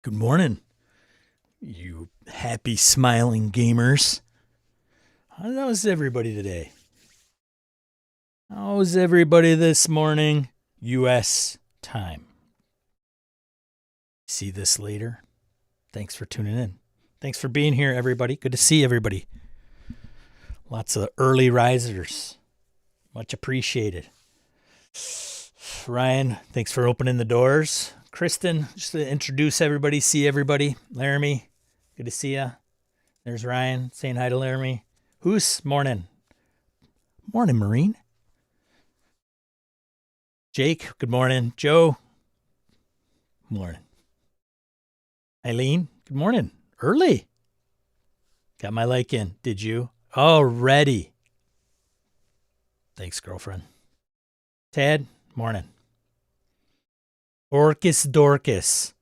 Good morning, you happy, smiling gamers. How's everybody today? How's everybody this morning, U.S. time? See this later? Thanks for tuning in. Thanks for being here, everybody. Good to see everybody. Lots of early risers. Much appreciated. Ryan, thanks for opening the doors. Kristen, just to introduce everybody, see everybody. Laramie, good to see ya. There's Ryan saying hi to Laramie. Who's morning? Morning, Marine. Jake, good morning. Joe, morning. Eileen, good morning. Early. Got my like in. Did you? Already. Thanks, girlfriend. Tad, morning. Orcus Dorcas.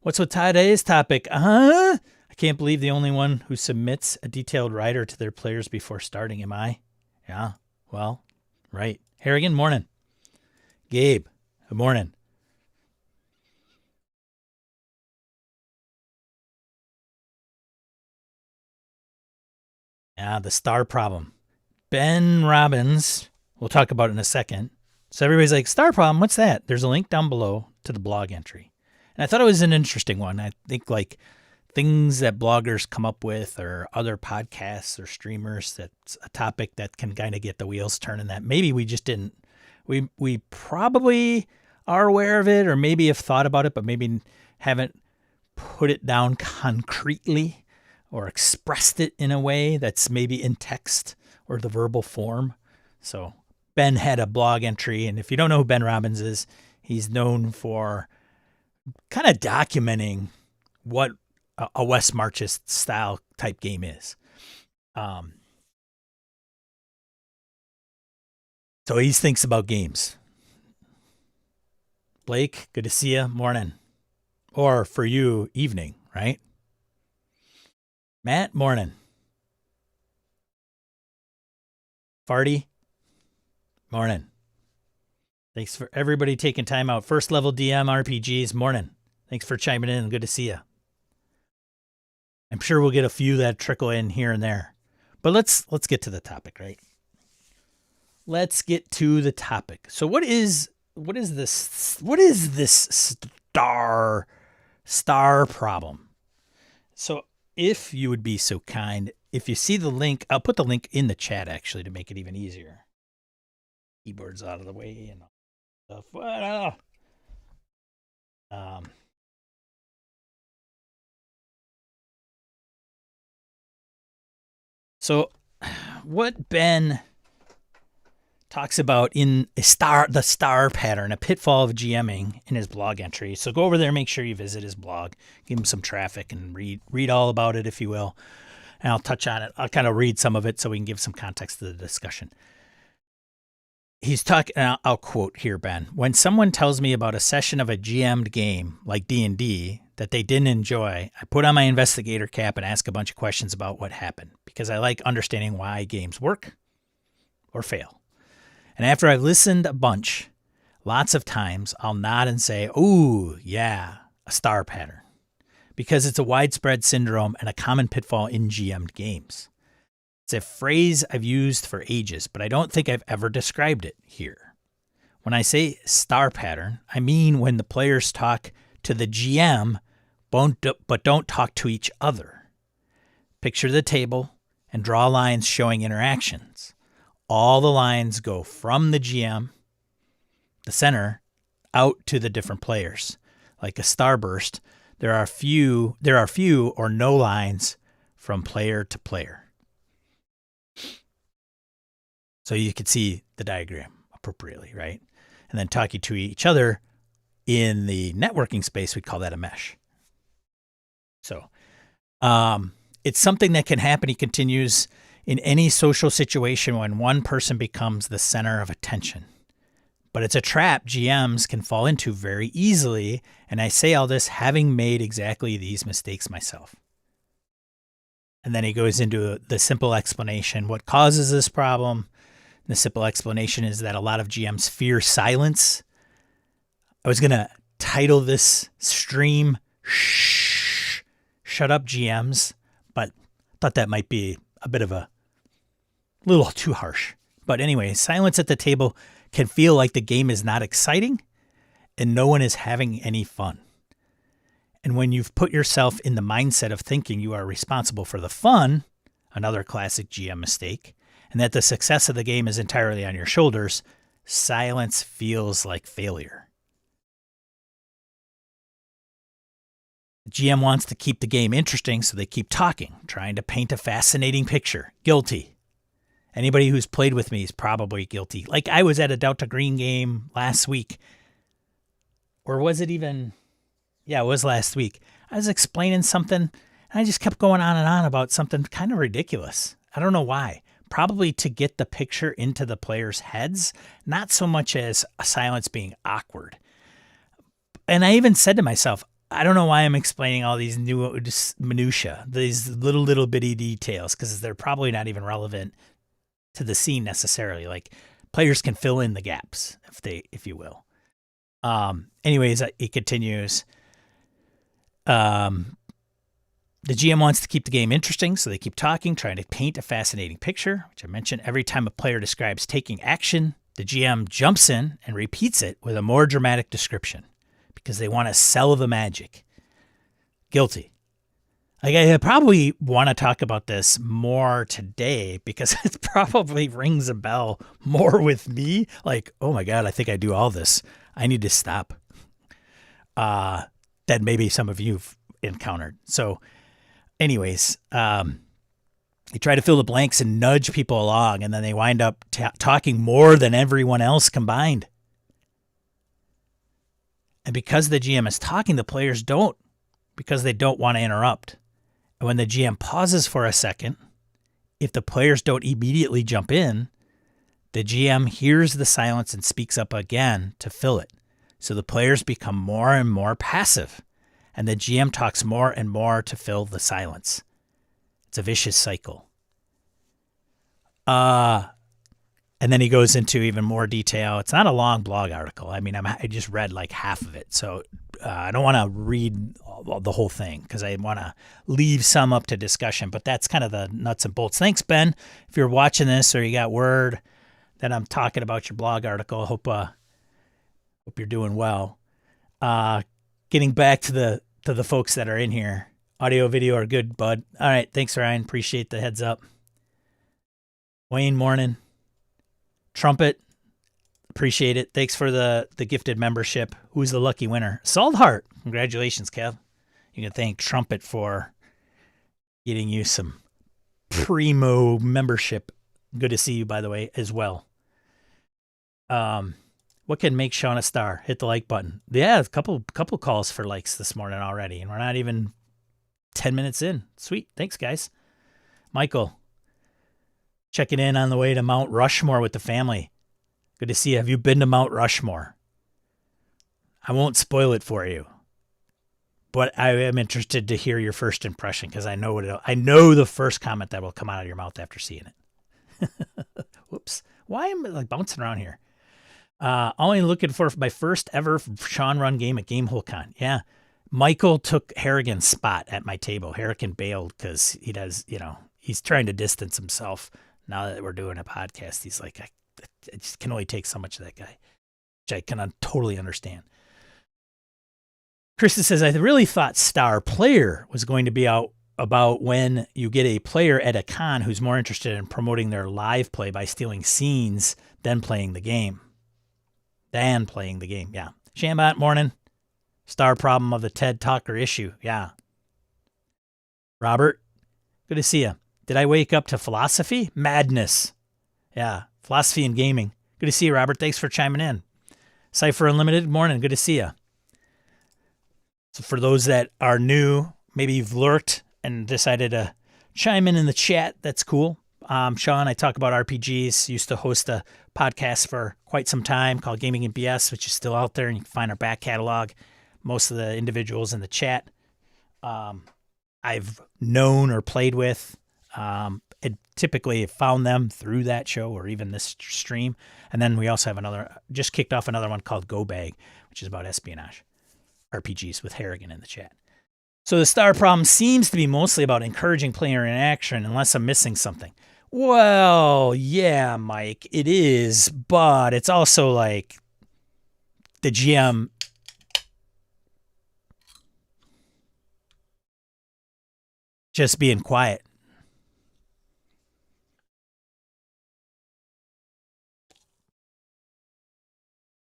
What's with today's topic? I can't believe the only one who submits a detailed rider to their players before starting, am I? Yeah, well, right. Harrigan, morning. Gabe, good morning. Yeah, the star problem. Ben Robbins, we'll talk about it in a second. So everybody's like, star problem, what's that? There's a link down below to the blog entry. And I thought it was an interesting one. I think like things that bloggers come up with or other podcasts or streamers, that's a topic that can kind of get the wheels turning that maybe we just didn't. We probably are aware of it or maybe have thought about it, but maybe haven't put it down concretely or expressed it in a way that's maybe in text or the verbal form. So Ben had a blog entry, and if you don't know who Ben Robbins is, he's known for kind of documenting what a West Marchist style type game is. So he thinks about games. Blake, good to see you. Morning. Or for you, evening, right? Matt, morning. Farty, morning. Thanks for everybody taking time out. First level DM RPGs, morning. Thanks for chiming in. Good to see you. I'm sure we'll get a few that trickle in here and there. But let's get to the topic, right? Let's get to the topic. So what is this star problem? So if you would be so kind, if you see the link, I'll put the link in the chat actually to make it even easier. Keyboard's out of the way and stuff. So what Ben talks about in the star pattern, a pitfall of GMing in his blog entry. So go over there, make sure you visit his blog, give him some traffic and read all about it, if you will. And I'll touch on it. I'll kind of read some of it so we can give some context to the discussion. He's talking, I'll quote here, Ben. When someone tells me about a session of a GM'd game like D&D that they didn't enjoy, I put on my investigator cap and ask a bunch of questions about what happened because I like understanding why games work or fail. And after I've listened a bunch, lots of times I'll nod and say, ooh, yeah, a star pattern. Because it's a widespread syndrome and a common pitfall in GM'd games. It's a phrase I've used for ages, but I don't think I've ever described it here. When I say star pattern, I mean when the players talk to the GM, but don't talk to each other. Picture the table and draw lines showing interactions. All the lines go from the GM, the center, out to the different players. Like a starburst, there are few or no lines from player to player. So you can see the diagram appropriately, right? And then talking to each other in the networking space, we call that a mesh. So it's something that can happen, he continues, in any social situation when one person becomes the center of attention. But it's a trap GMs can fall into very easily, and I say all this having made exactly these mistakes myself. And then he goes into the simple explanation, what causes this problem. The simple explanation is that a lot of GMs fear silence. I was going to title this stream shh, shut up, GMs. But thought that might be a bit of a little too harsh. But anyway, silence at the table can feel like the game is not exciting and no one is having any fun. And when you've put yourself in the mindset of thinking you are responsible for the fun, another classic GM mistake, and that the success of the game is entirely on your shoulders, silence feels like failure. The GM wants to keep the game interesting, so they keep talking, trying to paint a fascinating picture. Guilty. Anybody who's played with me is probably guilty. Like I was at a Delta Green game last week. Or was it even... Yeah, it was last week. I was explaining something, and I just kept going on and on about something kind of ridiculous. I don't know why. Probably to get the picture into the players' heads, not so much as a silence being awkward. And I even said to myself, I don't know why I'm explaining all these new minutia, these little bitty details, because they're probably not even relevant to the scene necessarily. Like players can fill in the gaps, if you will. Anyways, it continues. The GM wants to keep the game interesting, so they keep talking, trying to paint a fascinating picture, which I mentioned. Every time a player describes taking action, the GM jumps in and repeats it with a more dramatic description because they want to sell the magic. Guilty. Like I probably want to talk about this more today because it probably rings a bell more with me. Like, oh my God, I think I do all this. I need to stop. That maybe some of you've encountered. So anyways, they try to fill the blanks and nudge people along, and then they wind up talking more than everyone else combined. And because the GM is talking, the players don't, because they don't want to interrupt. And when the GM pauses for a second, if the players don't immediately jump in, the GM hears the silence and speaks up again to fill it. So the players become more and more passive, and the GM talks more and more to fill the silence. It's a vicious cycle. And then he goes into even more detail. It's not a long blog article. I mean, I just read like half of it, so I don't want to read the whole thing because I want to leave some up to discussion, but that's kind of the nuts and bolts. Thanks, Ben. If you're watching this or you got word that I'm talking about your blog article, hope you're doing well. Getting back to the folks that are in here. Audio, video are good, bud. All right. Thanks, Ryan. Appreciate the heads up. Wayne, morning. Trumpet, appreciate it. Thanks for the gifted membership. Who's the lucky winner? Salt Heart. Congratulations, Kev. You can thank Trumpet for getting you some primo membership. Good to see you, by the way, as well. What can make Sean a star? Hit the like button. Yeah, a couple calls for likes this morning already, and we're not even 10 minutes in. Sweet. Thanks, guys. Michael, checking in on the way to Mount Rushmore with the family. Good to see you. Have you been to Mount Rushmore? I won't spoil it for you, but I am interested to hear your first impression because I know the first comment that will come out of your mouth after seeing it. Whoops. Why am I like bouncing around here? Only looking for my first ever Sean run game at GameholeCon. Yeah. Michael took Harrigan's spot at my table. Harrigan bailed because he does, he's trying to distance himself now that we're doing a podcast. He's like, I just can only take so much of that guy, which I can totally understand. Krista says, I really thought Star Player was going to be out about when you get a player at a con who's more interested in promoting their live play by stealing scenes than playing the game. Yeah. Shambot, morning. Star problem of the TED Talker issue. Yeah. Robert, good to see you. Did I wake up to philosophy? Madness. Yeah. Philosophy and gaming. Good to see you, Robert. Thanks for chiming in. Cypher Unlimited, morning. Good to see you. So for those that are new, maybe you've lurked and decided to chime in the chat. That's cool. Sean, I talk about RPGs. Used to host a podcast for quite some time called Gaming and BS, which is still out there, and you can find our back catalog. Most of the individuals in the chat I've known or played with. Typically found them through that show or even this stream. And then we also have just kicked off another one called Go Bag, which is about espionage RPGs with Harrigan in the chat. So the star problem seems to be mostly about encouraging player interaction unless I'm missing something. Well, yeah, Mike, it is, but it's also like the GM just being quiet.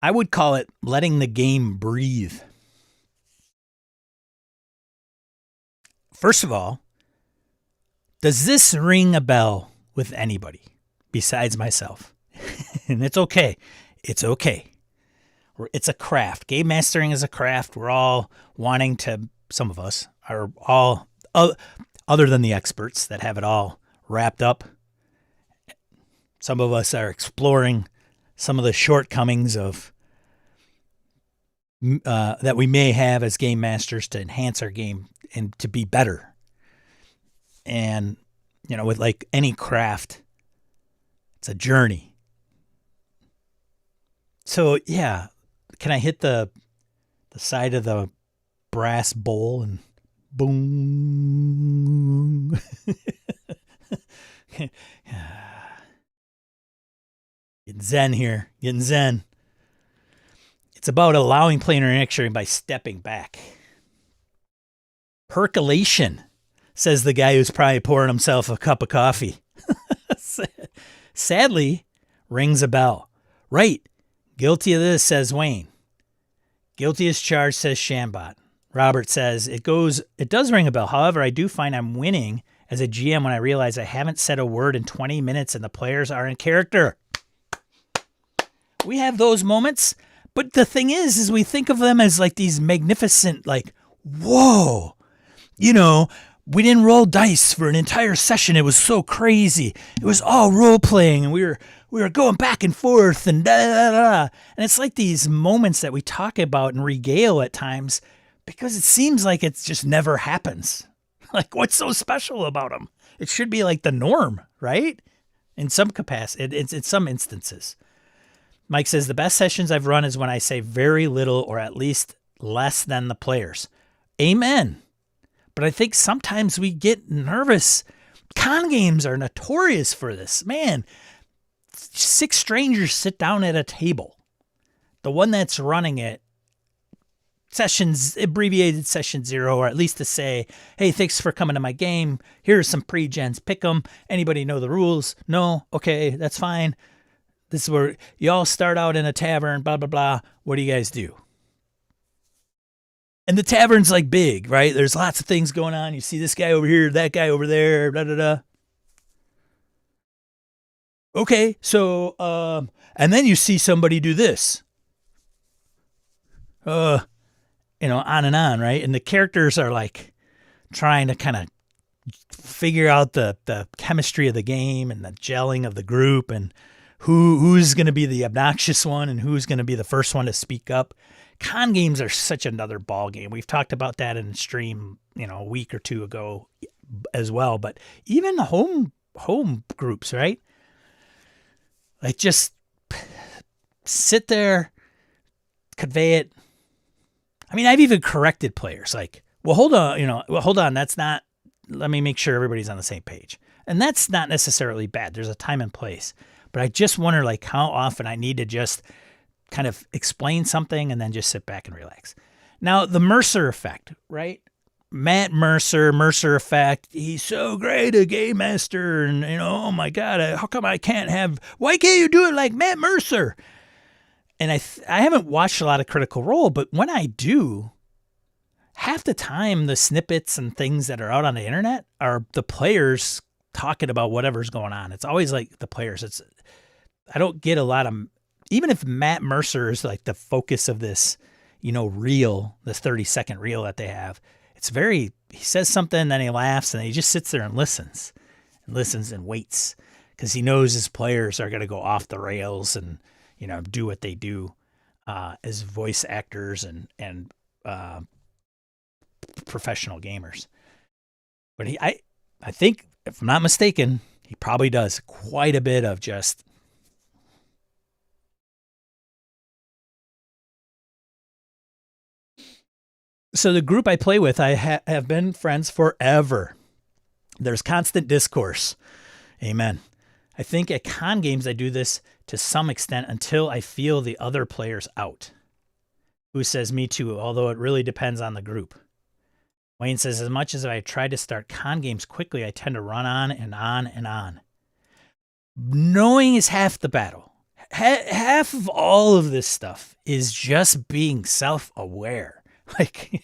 I would call it letting the game breathe. First of all, does this ring a bell with anybody besides myself? And it's okay. It's okay. It's a craft. Game mastering is a craft. We're all wanting to, some of us are all, other than the experts that have it all wrapped up. Some of us are exploring some of the shortcomings of that we may have as game masters to enhance our game and to be better. And, you know, with like any craft, it's a journey. So, yeah, can I hit the side of the brass bowl and boom? Getting zen here. Getting zen. It's about allowing player interaction by stepping back. Percolation, says the guy who's probably pouring himself a cup of coffee. Sadly, rings a bell. Right. Guilty of this, says Wayne. Guilty as charged, says Shambot. Robert says, it does ring a bell. However, I do find I'm winning as a GM when I realize I haven't said a word in 20 minutes and the players are in character. We have those moments, but the thing is we think of them as like these magnificent, like, whoa, you know, we didn't roll dice for an entire session. It was so crazy. It was all role playing, and we were going back and forth and da da da. And it's like these moments that we talk about and regale at times because it seems like it just never happens. Like, what's so special about them? It should be like the norm, right? In some capacity, it's in some instances. Mike says the best sessions I've run is when I say very little or at least less than the players. Amen. But I think sometimes we get nervous. Con games are notorious for this. Man, 6 strangers sit down at a table. The one that's running it, abbreviated session 0, or at least to say, hey, thanks for coming to my game. Here's some pre-gens. Pick them. Anybody know the rules? No? Okay, that's fine. This is where you all start out in a tavern, blah, blah, blah. What do you guys do? And the tavern's like big, right? There's lots of things going on. You see this guy over here, that guy over there, blah, blah, blah. Okay, so, and then you see somebody do this. On and on, right? And the characters are like trying to kind of figure out the chemistry of the game and the gelling of the group and who's going to be the obnoxious one and who's going to be the first one to speak up. Con games are such another ball game. We've talked about that in stream, a week or two ago as well. But even the home groups, right? Like just sit there, convey it. I mean, I've even corrected players like, well, hold on. That's not, let me make sure everybody's on the same page. And that's not necessarily bad. There's a time and place. But I just wonder like how often I need to just kind of explain something and then just sit back and relax. Now, the Mercer effect, right? Matt Mercer effect. He's so great a game master. And, oh my God, how come why can't you do it like Matt Mercer? And I haven't watched a lot of Critical Role, but when I do, half the time the snippets and things that are out on the internet are the players talking about whatever's going on. It's always like the players. I don't get a lot of, even if Matt Mercer is like the focus of this, reel, this 30-second reel that they have, he says something, then he laughs, and he just sits there and listens and waits because he knows his players are going to go off the rails and, do what they do as voice actors and professional gamers. But I think, if I'm not mistaken, he probably does quite a bit of just So the group I play with, I have been friends forever. There's constant discourse. Amen. I think at con games, I do this to some extent until I feel the other players out. Who says me too, although it really depends on the group. Wayne says, as much as I try to start con games quickly, I tend to run on and on and on. Knowing is half the battle. Half of all of this stuff is just being self-aware. Like,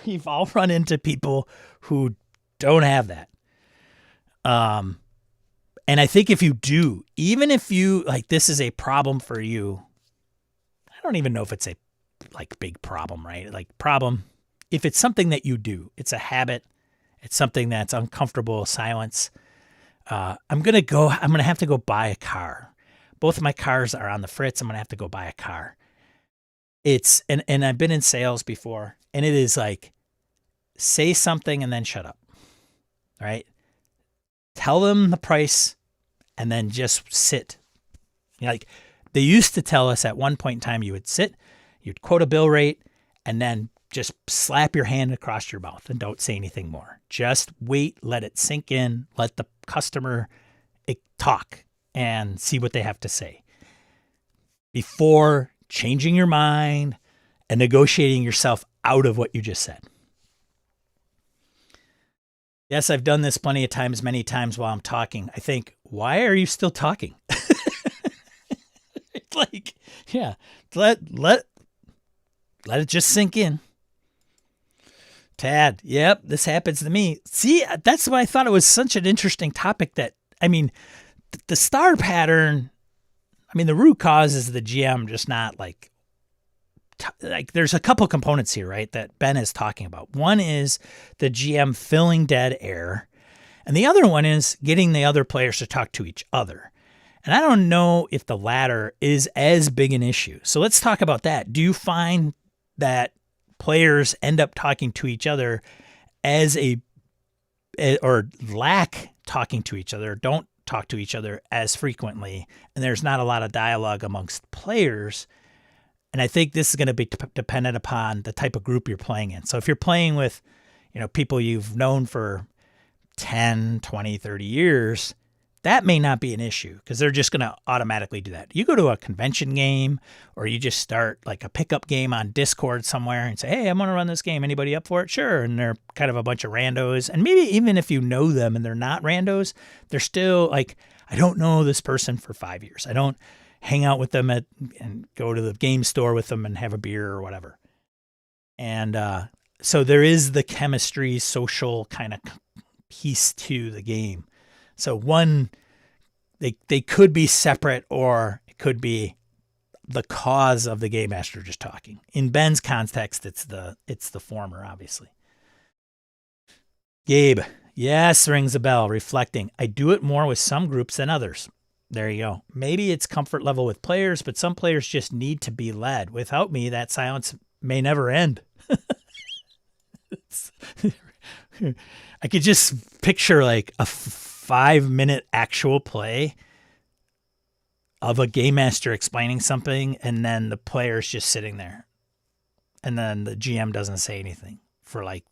we've all run into people who don't have that. And I think if you do, even if you, like, this is a problem for you, I don't even know if it's a, like, big problem, right? Like, problem, if it's something that you do, it's a habit, it's something that's uncomfortable, silence. I'm going to have to go buy a car. Both of my cars are on the fritz. I'm going to have to go buy a car. And I've been in sales before, and it is like, say something and then shut up. All right. Tell them the price and then just sit. Like, they used to tell us at one point in time, you would sit, you'd quote a bill rate, and then just slap your hand across your mouth and don't say anything more. Just wait, let it sink in, let the customer talk and see what they have to say before changing your mind and negotiating yourself out of what you just said. Yes, I've done this plenty of times, many times while I'm talking. I think, why are you still talking? Like, yeah, let it just sink in. Tad, yep, this happens to me. See, that's why I thought it was such an interesting topic. That, I mean, the star pattern, I mean, the root cause is the GM just not like there's a couple components here, right, that Ben is talking about. One is the GM filling dead air, and the other one is getting the other players to talk to each other. And I don't know if the latter is as big an issue. So let's talk about that. Do you find that players end up talking to each other or lack talking to each other, don't talk to each other as frequently, and there's not a lot of dialogue amongst players? And I think this is going to be dependent upon the type of group you're playing in. So if you're playing with, people you've known for 10, 20, 30 years, that may not be an issue because they're just going to automatically do that. You go to a convention game or you just start like a pickup game on Discord somewhere and say, hey, I'm going to run this game. Anybody up for it? Sure. And they're kind of a bunch of randos. And maybe even if you know them and they're not randos, they're still like, I don't know this person for 5 years. I don't hang out with them and go to the game store with them and have a beer or whatever. And so there is the chemistry, social kind of piece to the game. So one, they could be separate, or it could be the cause of the game master just talking. In Ben's context, it's the former, obviously. Gabe, yes, rings a bell. Reflecting, I do it more with some groups than others. There you go. Maybe it's comfort level with players, but some players just need to be led. Without me, that silence may never end. I could just picture like a 5-minute actual play of a game master explaining something, and then the player's just sitting there, and then the GM doesn't say anything and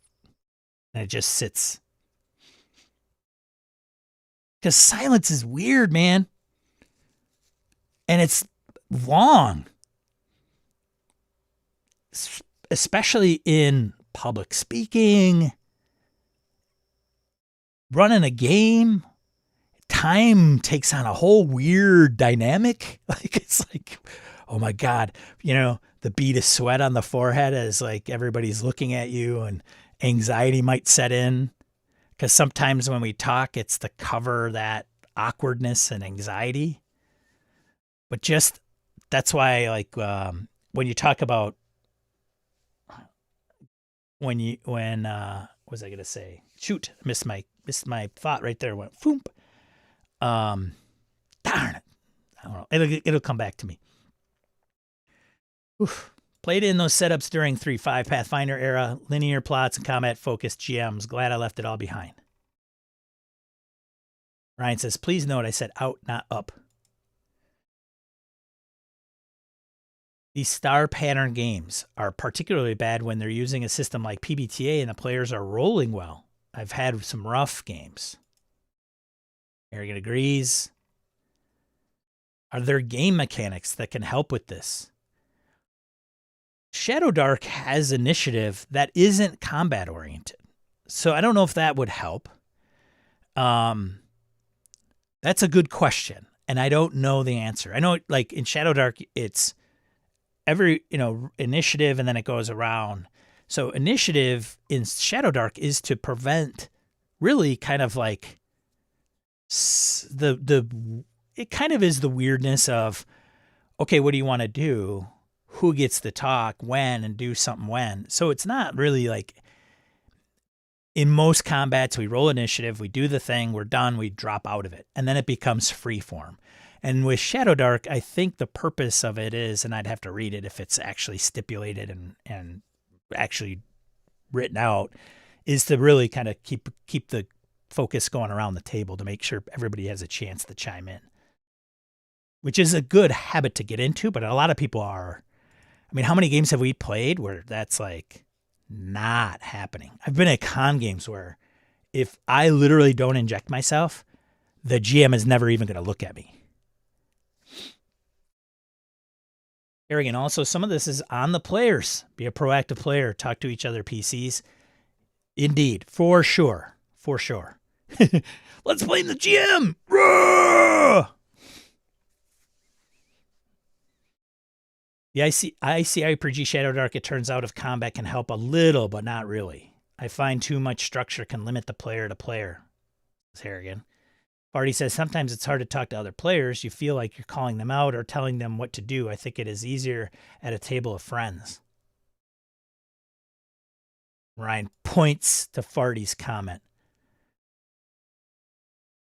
it just sits. Because silence is weird, man. And it's long, especially in public speaking, running a game. Time takes on a whole weird dynamic. Like, it's like, oh my God, the bead of sweat on the forehead as like everybody's looking at you, and anxiety might set in. Because sometimes when we talk, it's to cover that awkwardness and anxiety. But just, that's why, like, when you talk about, what was I going to say? Shoot, missed my thought right there. Went foomp. Darn it. I don't know. It'll come back to me. Oof. Played in those setups during 3.5 Pathfinder era, linear plots and combat focused GMs. Glad I left it all behind. Ryan says, please note I said out, not up. These star pattern games are particularly bad when they're using a system like PBTA and the players are rolling well. I've had some rough games. Harrigan agrees. Are there game mechanics that can help with this? Shadowdark has initiative that isn't combat oriented. So I don't know if that would help. That's a good question. And I don't know the answer. I know like in Shadowdark, it's every, initiative and then it goes around. So initiative in Shadowdark is to prevent really kind of like it kind of is the weirdness of, okay, what do you want to do? Who gets to talk when and do something when? So it's not really like in most combats, we roll initiative, we do the thing, we're done, we drop out of it. And then it becomes free form. And with Shadowdark, I think the purpose of it is, and I'd have to read it if it's actually stipulated and actually written out, is to really kind of keep the focus going around the table to make sure everybody has a chance to chime in, which is a good habit to get into, but a lot of people are. I mean, how many games have we played where that's like not happening? I've been at con games where if I literally don't inject myself, the GM is never even going to look at me. Arrogant. Also, some of this is on the players. Be a proactive player. Talk to each other, PCs. Indeed. For sure. For sure. Let's blame the GM. Roar! The ICI per G Shadowdark, it turns out, if combat can help a little, but not really. I find too much structure can limit the player to player. It's Harrigan. Barty says, sometimes it's hard to talk to other players. You feel like you're calling them out or telling them what to do. I think it is easier at a table of friends. Ryan points to Farty's comment.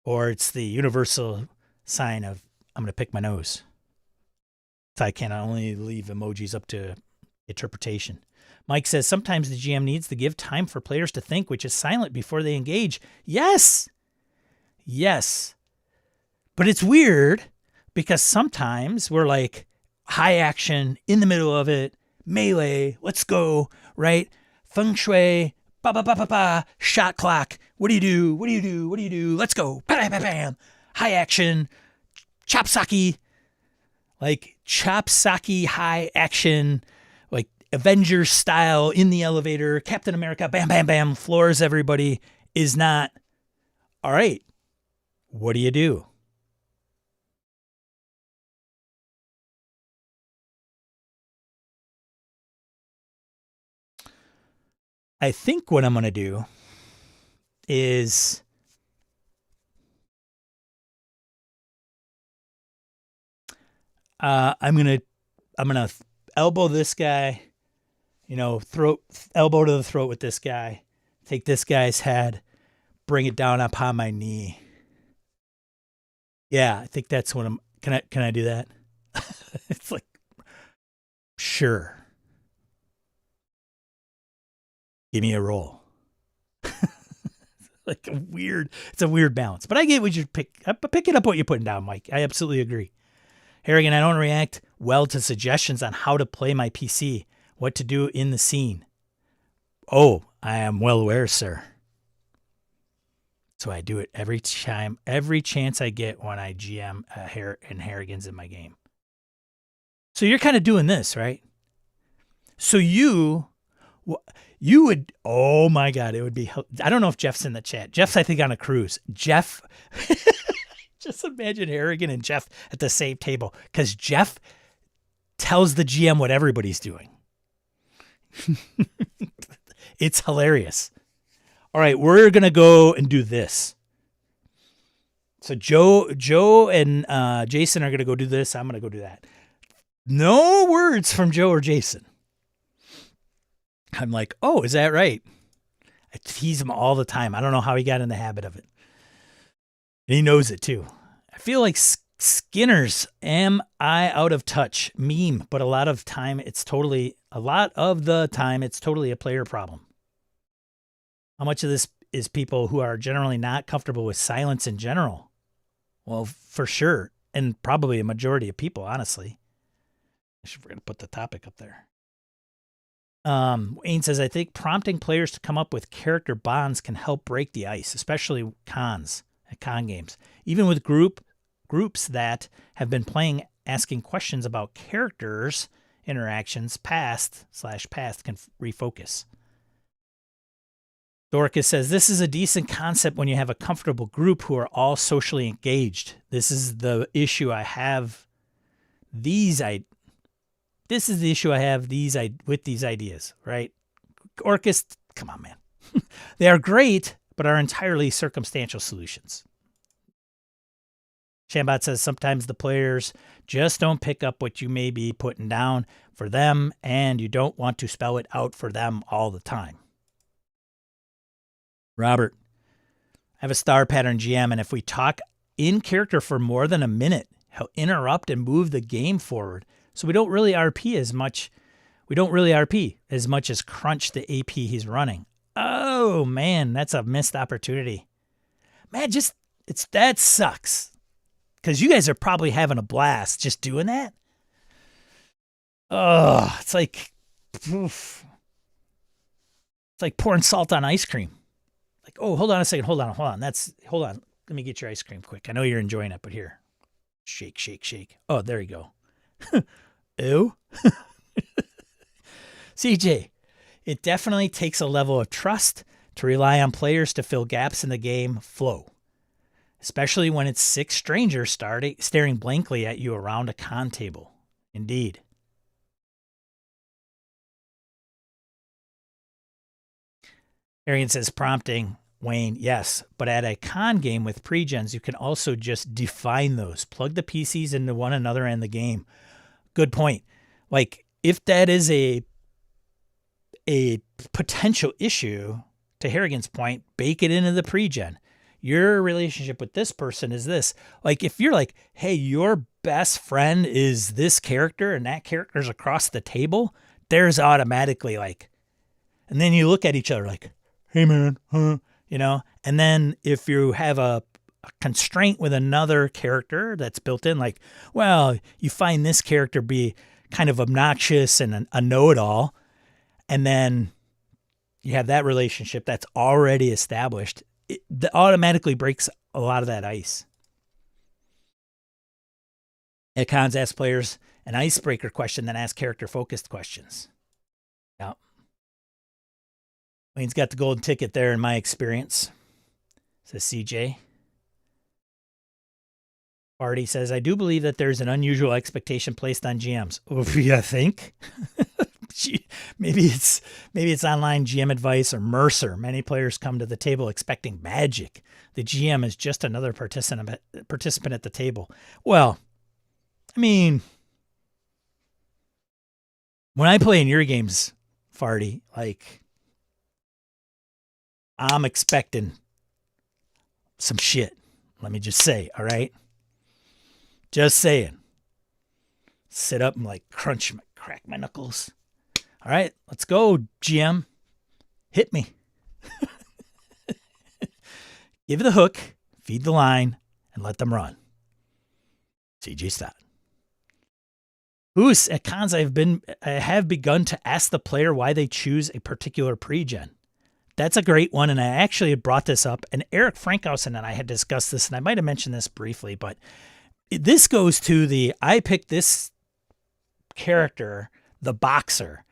Or it's the universal sign of, I'm going to pick my nose. So I can only leave emojis up to interpretation. Mike says, sometimes the GM needs to give time for players to think, which is silent before they engage. Yes. Yes. But it's weird because sometimes we're like high action in the middle of it, melee, let's go, right? Feng shui, ba ba ba ba ba, shot clock. What do you do? What do you do? What do you do? Let's go. Bam, bam, bam. High action, chopsaki, like chopsaki high action, like Avengers style in the elevator, Captain America, bam, bam, bam, floors everybody is not, all right. What do you do? I think what I'm going to do is I'm going to elbow this guy, elbow to the throat with this guy, take this guy's head, bring it down upon my knee. Yeah, I think that's what I'm. Can I do that? It's like, sure. Give me a roll. Like it's a weird balance. But I get what you're picking up what you're putting down, Mike. I absolutely agree. Harrigan, I don't react well to suggestions on how to play my PC, what to do in the scene. Oh, I am well aware, sir. So I do it every chance I get when I GM and Harrigan's in my game. So you're kind of doing this, right? So you would, oh my God, it would be, I don't know if Jeff's in the chat. Jeff's, I think, on a cruise. Jeff, just imagine Harrigan and Jeff at the same table because Jeff tells the GM what everybody's doing. It's hilarious. All right, we're going to go and do this. So Joe and Jason are going to go do this. I'm going to go do that. No words from Joe or Jason. I'm like, oh, is that right? I tease him all the time. I don't know how he got in the habit of it. And he knows it too. I feel like Skinner's "Am I Out of Touch" meme, but a lot of the time it's totally a player problem. How much of this is people who are generally not comfortable with silence in general? Well, for sure. And probably a majority of people, honestly. I should forget to put the topic up there. Wayne says, I think prompting players to come up with character bonds can help break the ice, especially cons at con games. Even with groups that have been playing, asking questions about characters interactions past can refocus. Dorcas says, this is a decent concept when you have a comfortable group who are all socially engaged. This is the issue I have. This is the issue I have with these ideas, right? Orcus, come on, man. They are great, but are entirely circumstantial solutions. Shambot says sometimes the players just don't pick up what you may be putting down for them, and you don't want to spell it out for them all the time. Robert, I have a star pattern GM, and if we talk in character for more than a minute, he'll interrupt and move the game forward. So we don't really RP as much. We don't really RP as much as crunch the AP he's running. Oh man, that's a missed opportunity. Man, that sucks. Because you guys are probably having a blast just doing that. Oh, it's like, oof. It's like pouring salt on ice cream. Like, oh, hold on a second. Hold on. Hold on. Let me get your ice cream quick. I know you're enjoying it, but here. Shake, shake, shake. Oh, there you go. Ew. CJ, it definitely takes a level of trust to rely on players to fill gaps in the game flow, especially when it's 6 strangers staring blankly at you around a con table. Indeed. Arian says, prompting, Wayne, yes, but at a con game with pre-gens, you can also just define those. Plug the PCs into one another and the game. Good point. Like, if that is a potential issue, to Harrigan's point, bake it into the pre-gen. Your relationship with this person is this. Like, if you're like, hey, your best friend is this character and that character's across the table, there's automatically like, and then you look at each other like, hey man, huh? You know? And then if you have a constraint with another character that's built in, like, well, you find this character be kind of obnoxious and a know-it-all, and then you have that relationship that's already established, that automatically breaks a lot of that ice. At cons, ask players an icebreaker question, then ask character-focused questions. Yeah. Wayne's got the golden ticket there in my experience, says CJ. Artie says, I do believe that there's an unusual expectation placed on GMs. Oh, you think? Maybe it's online GM advice or Mercer. Many players come to the table expecting magic. The GM is just another participant at the table. Well, I mean, when I play in your games, Farty, like, I'm expecting some shit. Let me just say, all right? Just saying. Sit up and like crack my knuckles. All right, let's go, GM. Hit me. Give the hook, feed the line, and let them run. CJ Stott. Oos, at cons, I have begun to ask the player why they choose a particular pre-gen. That's a great one, and I actually had brought this up, and Eric Frankhausen and I had discussed this, and I might have mentioned this briefly, but this goes to I picked this character, the boxer,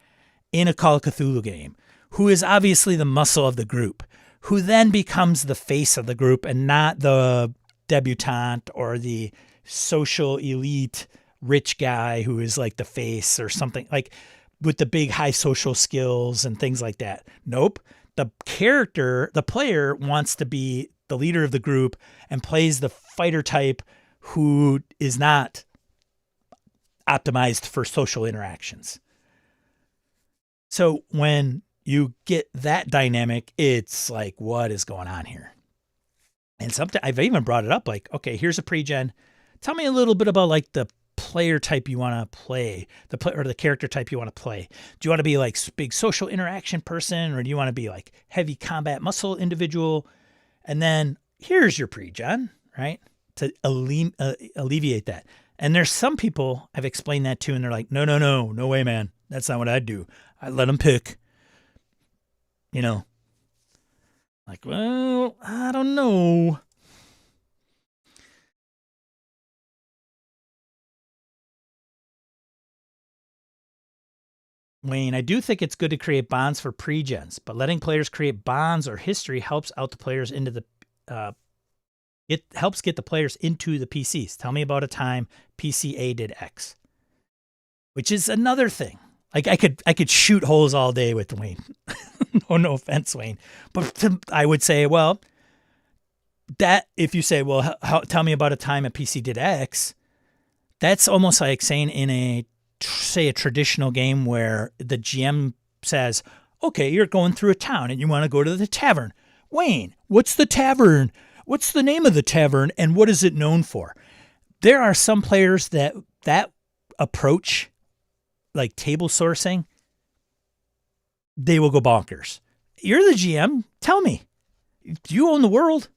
in a Call of Cthulhu game, who is obviously the muscle of the group, who then becomes the face of the group and not the debutante or the social elite rich guy who is like the face or something, like with the big high social skills and things like that. Nope. The player wants to be the leader of the group and plays the fighter type who is not optimized for social interactions. So when you get that dynamic, it's like, what is going on here? And sometimes I've even brought it up, like, okay, here's a pre-gen. Tell me a little bit about like the player type you want to play, or the character type you want to play. Do you want to be like big social interaction person, or do you want to be like heavy combat muscle individual? And then here's your pre-gen, right? To alleviate that. And there's some people I've explained that to, and they're like, no way, man. That's not what I'd do. I'd let them pick. You know, like, well, I don't know. Wayne, I do think it's good to create bonds for pre-gens, but letting players create bonds or history helps out the players into the it helps get the players into the PCs. Tell me about a time PCA did X, which is another thing. Like I could shoot holes all day with Wayne. No offense, Wayne, but I would say, well, that if you say, well, tell me about a time a PC did X, that's almost like saying in a traditional game where the GM says, okay, you're going through a town and you want to go to the tavern. Wayne, what's the tavern? What's the name of the tavern and what is it known for? There are some players that approach, like table sourcing, they will go bonkers. You're the GM. Tell me. Do you own the world?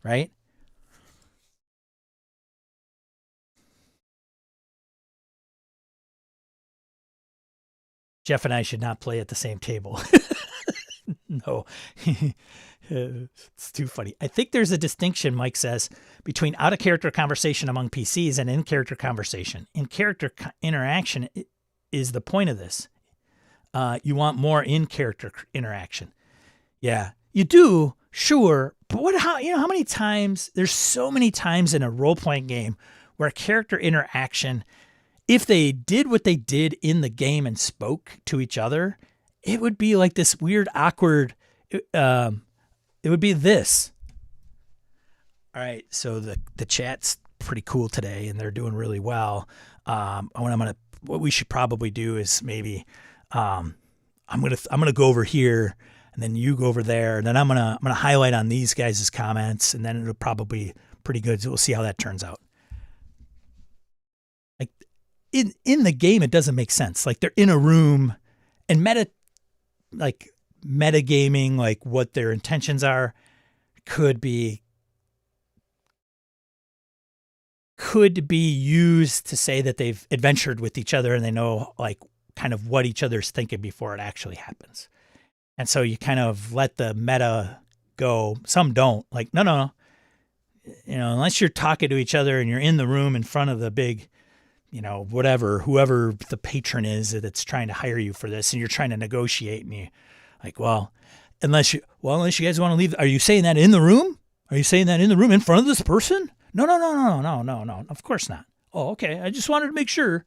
Right? Jeff and I should not play at the same table. No. It's too funny. I think there's a distinction, Mike says, between out-of-character conversation among PCs and in-character conversation. In-character interaction is the point of this. You want more in-character interaction. Yeah, you do, sure. But how many times, there's so many times in a role-playing game where character interaction, if they did what they did in the game and spoke to each other, it would be like this weird, awkward, it would be this. All right, so the chat's pretty cool today, and they're doing really well. What we should probably do is maybe I'm gonna go over here, and then you go over there, and then I'm gonna highlight on these guys' comments, and then it'll probably be pretty good. So we'll see how that turns out. Like in the game, it doesn't make sense. Like they're in a room, and metagaming, like what their intentions are, could be used to say that they've adventured with each other and they know like kind of what each other's thinking before it actually happens. And so you kind of let the meta go. Some don't. Like, no. Unless you're talking to each other and you're in the room in front of the big, whoever the patron is that's trying to hire you for this, and you're trying to negotiate, and you like, unless you guys want to leave, are you saying that in the room? Are you saying that in the room in front of this person? No. Of course not. Oh, okay. I just wanted to make sure.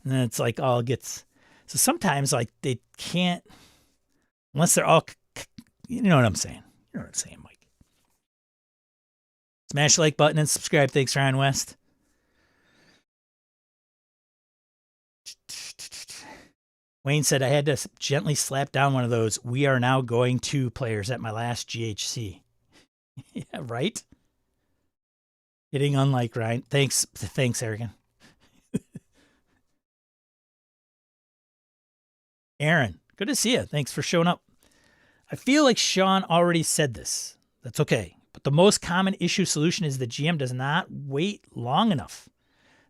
And then it's like all gets, so sometimes like they can't, unless they're all, you know what I'm saying? You know what I'm saying, Mike. Smash the like button and subscribe. Thanks, Ryan West. Wayne said, I had to gently slap down one of those "we are now going to" players at my last GHC. Yeah, right? Getting unlike Ryan. Thanks, Erican. Aaron, good to see you. Thanks for showing up. I feel like Sean already said this. That's okay. But the most common issue solution is the GM does not wait long enough.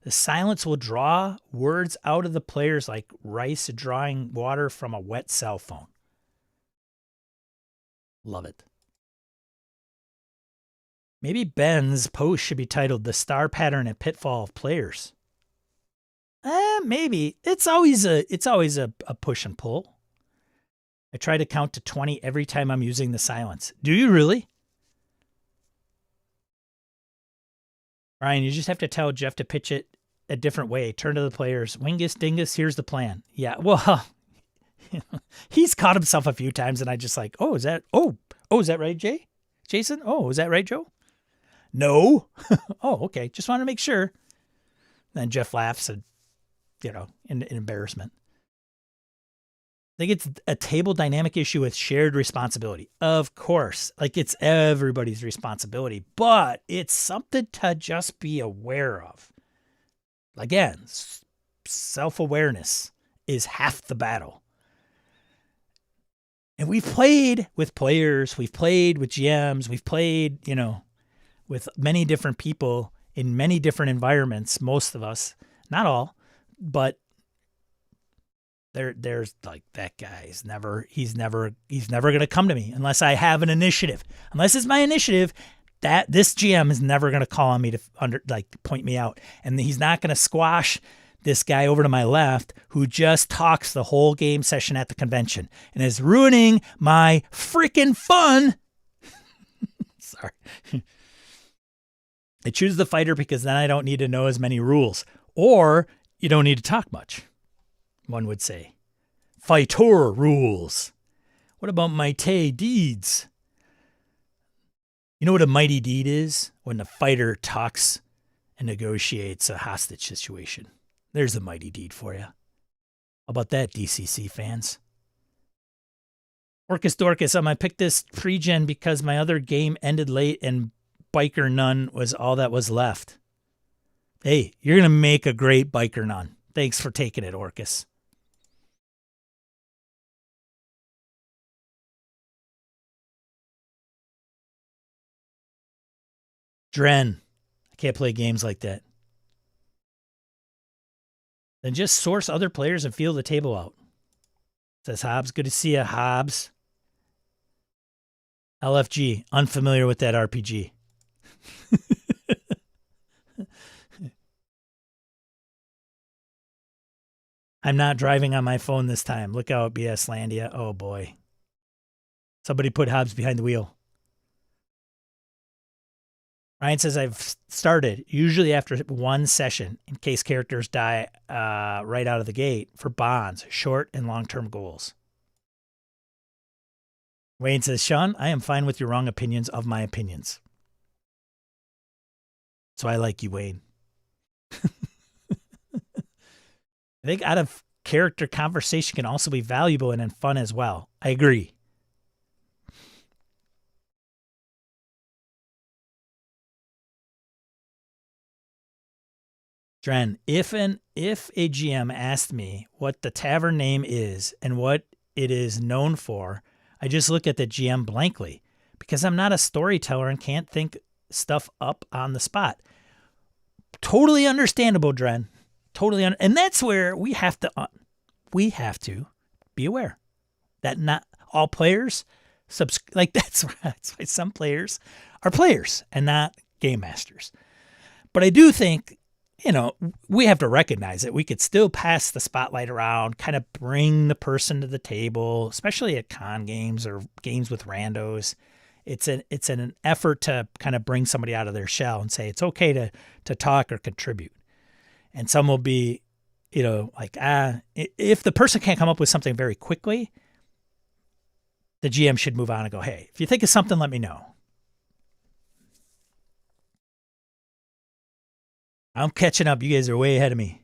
The silence will draw words out of the players like rice drawing water from a wet cell phone. Love it. Maybe Ben's post should be titled "The Star Pattern and Pitfall of Players." Maybe. It's always a push and pull. I try to count to 20 every time I'm using the silence. Do you really? Ryan, you just have to tell Jeff to pitch it a different way. Turn to the players. Wingus Dingus, here's the plan. Yeah, well, he's caught himself a few times, and I just like, is that right, Jason? Oh, is that right, Joe? No. Oh, okay. Just want to make sure. Then Jeff laughs and, in embarrassment. I think it's a table dynamic issue with shared responsibility. Of course, like it's everybody's responsibility, but it's something to just be aware of. Again, self-awareness is half the battle. And we've played with players, we've played with GMs, we've played, with many different people in many different environments, most of us, not all, but there's like that guy is never he's never going to come to me unless I have an initiative. Unless it's my initiative, that this GM is never going to call on me to point me out. And he's not going to squash this guy over to my left who just talks the whole game session at the convention and is ruining my freaking fun. Sorry. I choose the fighter because then I don't need to know as many rules. Or you don't need to talk much, one would say. Fighter rules. What about mighty deeds? You know what a mighty deed is? When the fighter talks and negotiates a hostage situation. There's a mighty deed for you. How about that, DCC fans? Orcus Dorcas, I picked this pre-gen because my other game ended late and Biker Nun was all that was left. Hey, you're going to make a great Biker Nun. Thanks for taking it, Orcus. Dren, I can't play games like that. Then just source other players and feel the table out. Says Hobbs. Good to see you, Hobbs. LFG, unfamiliar with that RPG. I'm not driving on my phone this time. Look out, BS Landia. Oh, boy. Somebody put Hobbs behind the wheel. Ryan says I've started, usually after one session, in case characters die right out of the gate, for bonds, short and long-term goals. Wayne says, Sean, I am fine with your wrong opinions of my opinions. So I like you, Wayne. I think out of character conversation can also be valuable and fun as well. I agree. Dren, if a GM asked me what the tavern name is and what it is known for, I just look at the GM blankly because I'm not a storyteller and can't think stuff up on the spot. Totally understandable, Dren. Totally, and that's where we have to be aware that not all players that's why some players are players and not game masters. But I do think, we have to recognize it. We could still pass the spotlight around, kind of bring the person to the table, especially at con games or games with randos. It's an effort to kind of bring somebody out of their shell and say it's okay to talk or contribute. And some will be, if the person can't come up with something very quickly, the GM should move on and go, hey, if you think of something, let me know. I'm catching up. You guys are way ahead of me.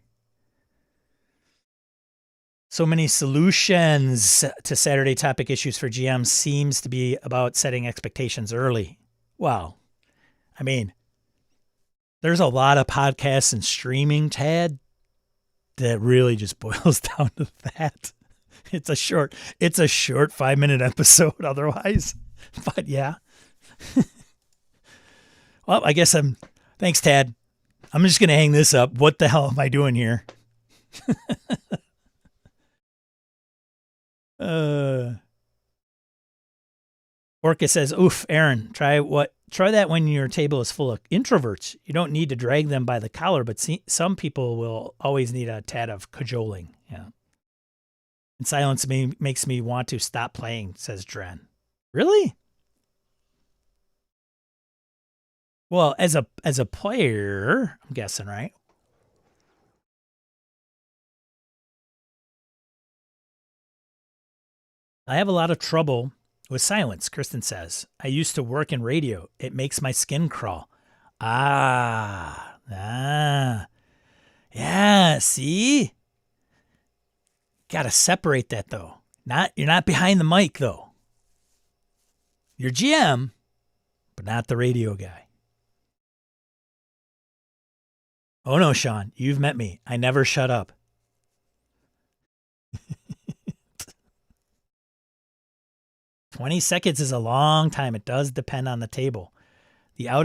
So many solutions to Saturday topic issues for GMs seems to be about setting expectations early. Wow. There's a lot of podcasts and streaming, Tad, that really just boils down to that. It's a short 5-minute episode otherwise. But yeah. Well, I guess thanks, Tad. I'm just going to hang this up. What the hell am I doing here? Orca says, oof, Aaron, try that when your table is full of introverts. You don't need to drag them by the collar, but some people will always need a tad of cajoling. Yeah. And silence makes me want to stop playing, says Dren. Really? Well, as a player, I'm guessing, right? I have a lot of trouble with silence, Kristen says. I used to work in radio. It makes my skin crawl. Yeah, see? Got to separate that, though. You're not behind the mic, though. You're GM, but not the radio guy. Oh, no, Sean, you've met me. I never shut up. 20 seconds is a long time. It does depend on the table. The out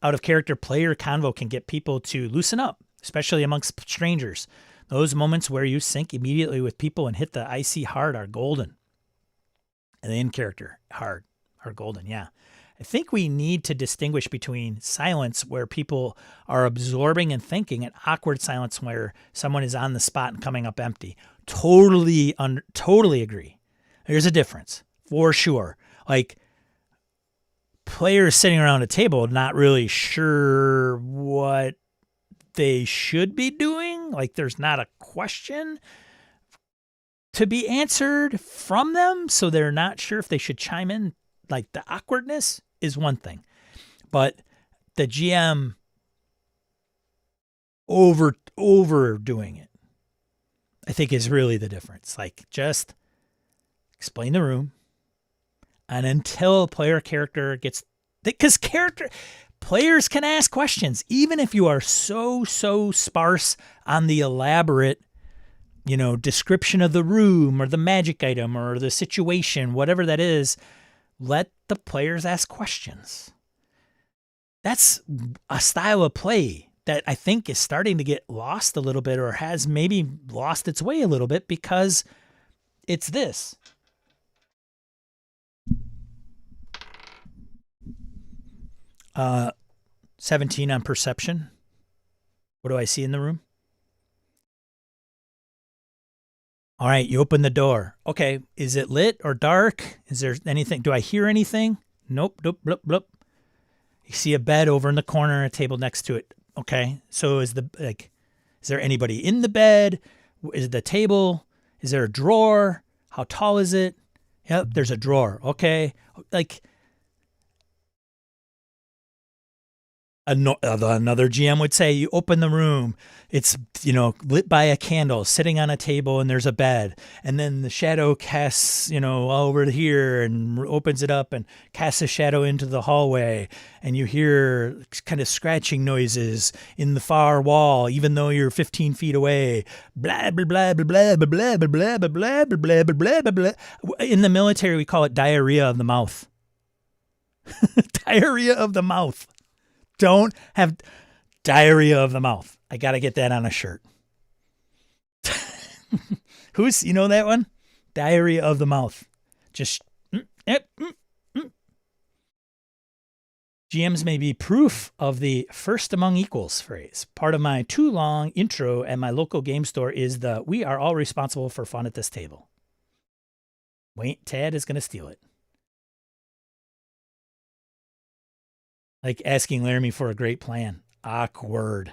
Out of character player convo can get people to loosen up, especially amongst strangers. Those moments where you sync immediately with people and hit the icy hard are golden. And the in character hard are golden. Yeah. I think we need to distinguish between silence where people are absorbing and thinking and awkward silence where someone is on the spot and coming up empty. Totally agree. There's a difference for sure. Like players sitting around a table not really sure what they should be doing. Like there's not a question to be answered from them, so they're not sure if they should chime in. Like the awkwardness is one thing, but the GM overdoing it, I think, is really the difference. Like just explain the room, and until a player character gets, because players can ask questions, even if you are so sparse on the elaborate, description of the room or the magic item or the situation, whatever that is. Let the players ask questions. That's a style of play that I think is starting to get lost a little bit, or has maybe lost its way a little bit, because it's this. Uh, 17 on perception. What do I see in the room? All right, you open the door. Okay, is it lit or dark? Is there anything? Do I hear anything? Nope, bloop. You see a bed over in the corner, a table next to it. Okay, so is there anybody in the bed? Is the table? Is there a drawer? How tall is it? Yep, there's a drawer. Okay, another GM would say, you open the room, it's, lit by a candle, sitting on a table, and there's a bed. And then the shadow casts, over here and opens it up and casts a shadow into the hallway. And you hear kind of scratching noises in the far wall, even though you're 15 feet away. Blah, blah, blah, blah, blah, blah, blah, blah, blah, blah, blah, blah, blah, blah. In the military, we call it diarrhea of the mouth. Diarrhea of the mouth. Don't have diarrhea of the mouth. I got to get that on a shirt. You know that one? Diarrhea of the mouth. Just. GMs may be proof of the first among equals phrase. Part of my too long intro at my local game store is the "we are all responsible for fun at this table." Wait, Tad is going to steal it. Like asking Laramie for a great plan. Awkward.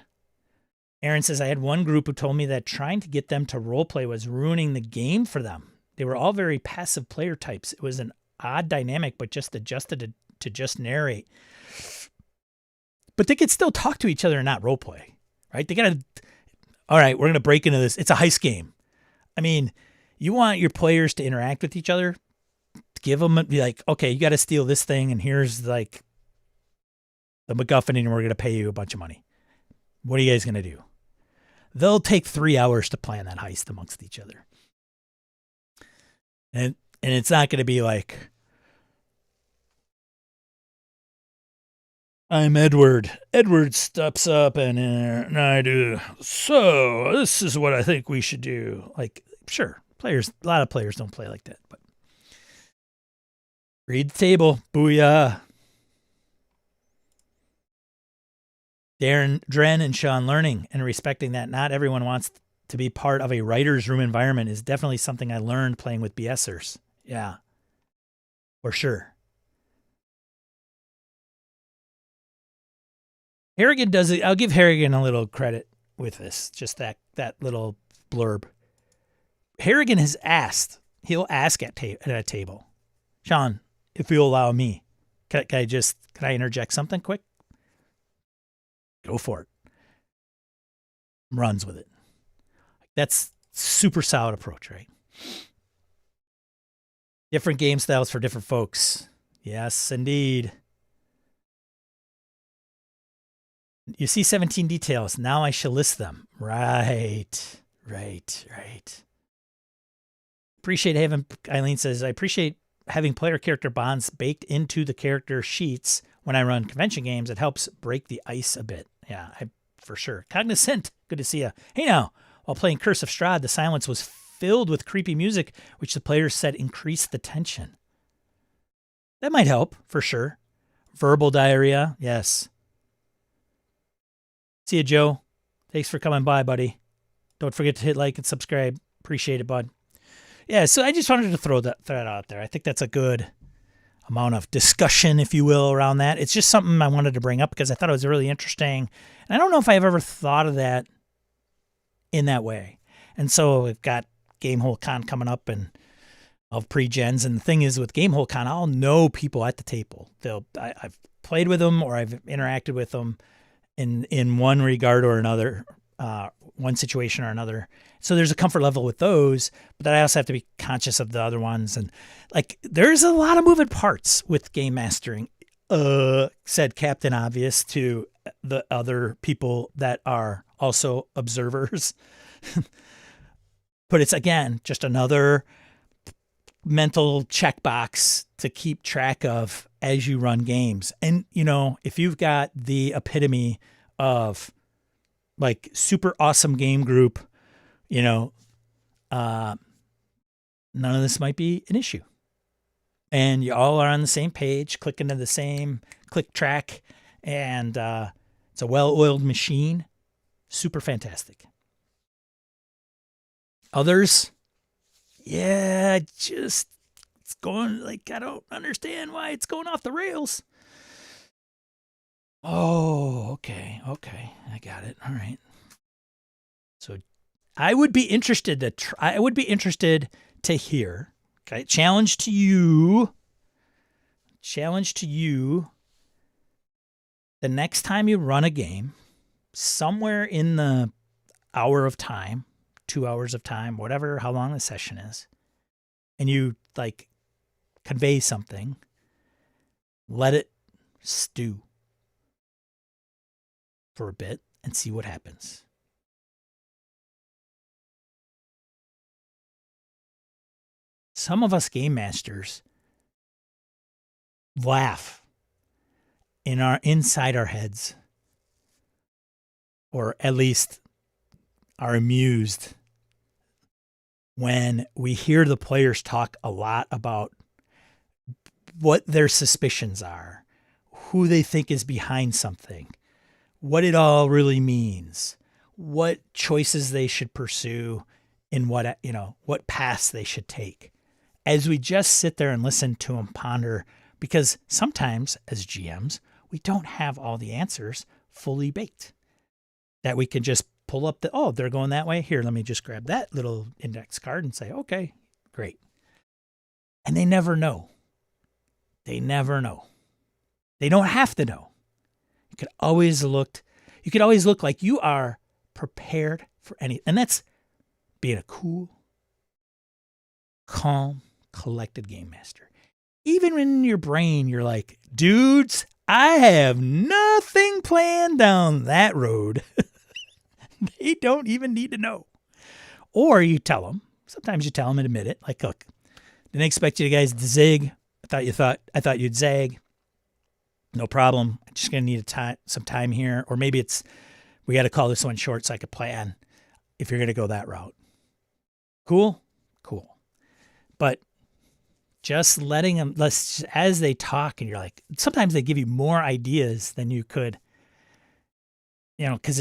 Aaron says, I had one group who told me that trying to get them to roleplay was ruining the game for them. They were all very passive player types. It was an odd dynamic, but just adjusted to just narrate. But they could still talk to each other and not roleplay, right? All right, we're going to break into this. It's a heist game. I mean, you want your players to interact with each other. Give them, be like, okay, you got to steal this thing, and here's like the MacGuffin, and we're going to pay you a bunch of money. What are you guys going to do? They'll take 3 hours to plan that heist amongst each other. And it's not going to be like, I'm Edward. Edward steps up and I do. So this is what I think we should do. Like, sure, a lot of players don't play like that, but read the table. Booyah. Dren and Sean, learning and respecting that not everyone wants to be part of a writer's room environment is definitely something I learned playing with BSers. Yeah, for sure. Harrigan does it. I'll give Harrigan a little credit with this, just that little blurb. Harrigan has asked. He'll ask at a table. Sean, if you'll allow me, can I interject something quick? Go for it. Runs with it. That's super solid approach, right? Different game styles for different folks. Yes, indeed. You see 17 details. Now I shall list them. Right. Appreciate having, Eileen says, I appreciate having player character bonds baked into the character sheets when I run convention games, it helps break the ice a bit. Yeah, for sure. Cognizant, good to see you. Hey now, while playing Curse of Strahd, the silence was filled with creepy music, which the players said increased the tension. That might help, for sure. Verbal diarrhea, yes. See you, Joe. Thanks for coming by, buddy. Don't forget to hit like and subscribe. Appreciate it, bud. Yeah, so I just wanted to throw that out there. I think that's a good amount of discussion, if you will, around that. It's just something I wanted to bring up because I thought it was really interesting. And I don't know if I've ever thought of that in that way. And so we've got Gamehole Con coming up and of pre-gens. And the thing is with Gamehole Con, I'll know people at the table. I've played with them or I've interacted with them in one regard or another, one situation or another. So there's a comfort level with those, but then I also have to be conscious of the other ones. And like, there's a lot of moving parts with game mastering, said Captain Obvious to the other people that are also observers. But it's, again, just another mental checkbox to keep track of as you run games. And, you know, if you've got the epitome of like super awesome game group, you know, none of this might be an issue. And you all are on the same page, clicking to the same click track, and it's a well-oiled machine. Super fantastic. Others, yeah, it's going like, I don't understand why it's going off the rails. Oh, okay. I got it. All right. So I would be interested to hear. Okay, challenge to you. The next time you run a game, somewhere in the hour of time, 2 hours of time, whatever, how long the session is, and you like convey something, let it stew for a bit and see what happens. Some of us game masters laugh inside our heads, or at least are amused when we hear the players talk a lot about what their suspicions are, who they think is behind something, what it all really means, what choices they should pursue, and what paths they should take. As we just sit there and listen to them ponder, because sometimes as GMs, we don't have all the answers fully baked, that we can just pull up they're going that way. Here, let me just grab that little index card and say, okay, great. And they never know. They don't have to know. You could always look like you are prepared for anything. And that's being a cool, calm, collected game master. Even in your brain, you're like, dudes, I have nothing planned down that road. They don't even need to know. Or you tell them. Sometimes you tell them and admit it. Like, look, didn't expect you guys to zig. I thought you'd zag. No problem. I'm just going to need some time here. Or maybe we got to call this one short so I could plan if you're going to go that route. Cool. But just letting them, as they talk, and you're like, sometimes they give you more ideas than you could, because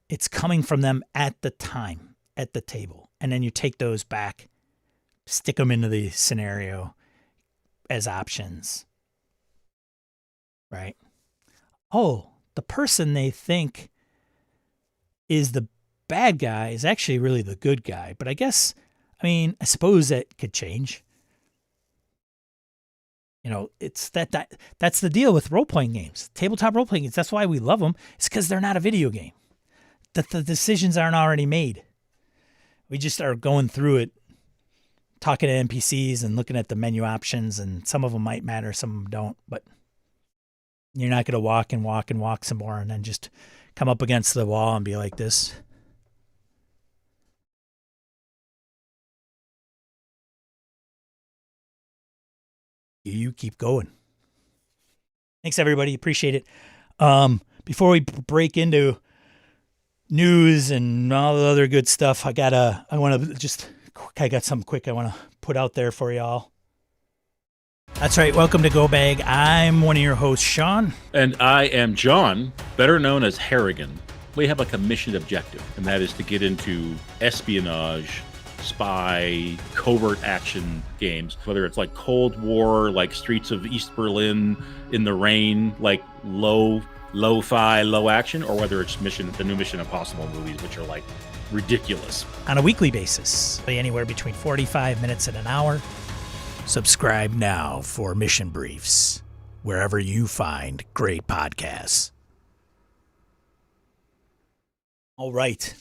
it's coming from them at the time, at the table. And then you take those back, stick them into the scenario as options, right? Oh, the person they think is the bad guy is actually really the good guy. But I suppose that could change. It's that's the deal with role-playing games, tabletop role-playing games. That's why we love them. It's because they're not a video game. That the decisions aren't already made. We just are going through it, talking to NPCs and looking at the menu options, and some of them might matter, some of them don't. But you're not going to walk some more and then just come up against the wall and be like this. You keep going. Thanks, everybody. Appreciate it. Before we break into news and all the other good stuff, I got something quick I want to put out there for y'all. That's right. Welcome to Go Bag. I'm one of your hosts, Sean. And I am John, better known as Harrigan. We have like a mission objective, and that is to get into espionage, spy, covert action games, whether it's like Cold War, like Streets of East Berlin in the rain, like lo-fi, low action, or whether it's the new Mission Impossible movies, which are like ridiculous. On a weekly basis, anywhere between 45 minutes and an hour. Subscribe now for mission briefs, wherever you find great podcasts. All right.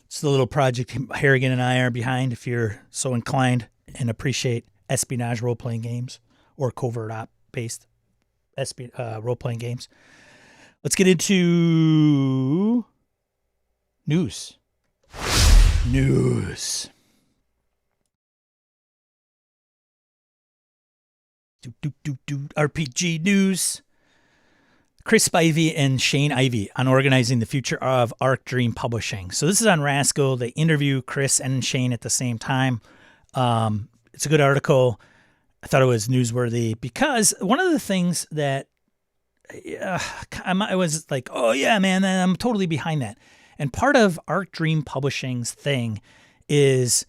It's the little project Harrigan and I are behind, if you're so inclined and appreciate espionage role-playing games or covert op-based role-playing games. Let's get into news. RPG news. Chris Spivey and Shane Ivey on organizing the future of Arc Dream Publishing. So this is on Rascal. They interview Chris and Shane at the same time. It's a good article. I thought it was newsworthy because one of the things that I was like, oh yeah, man, I'm totally behind that. And part of Arc Dream Publishing's thing is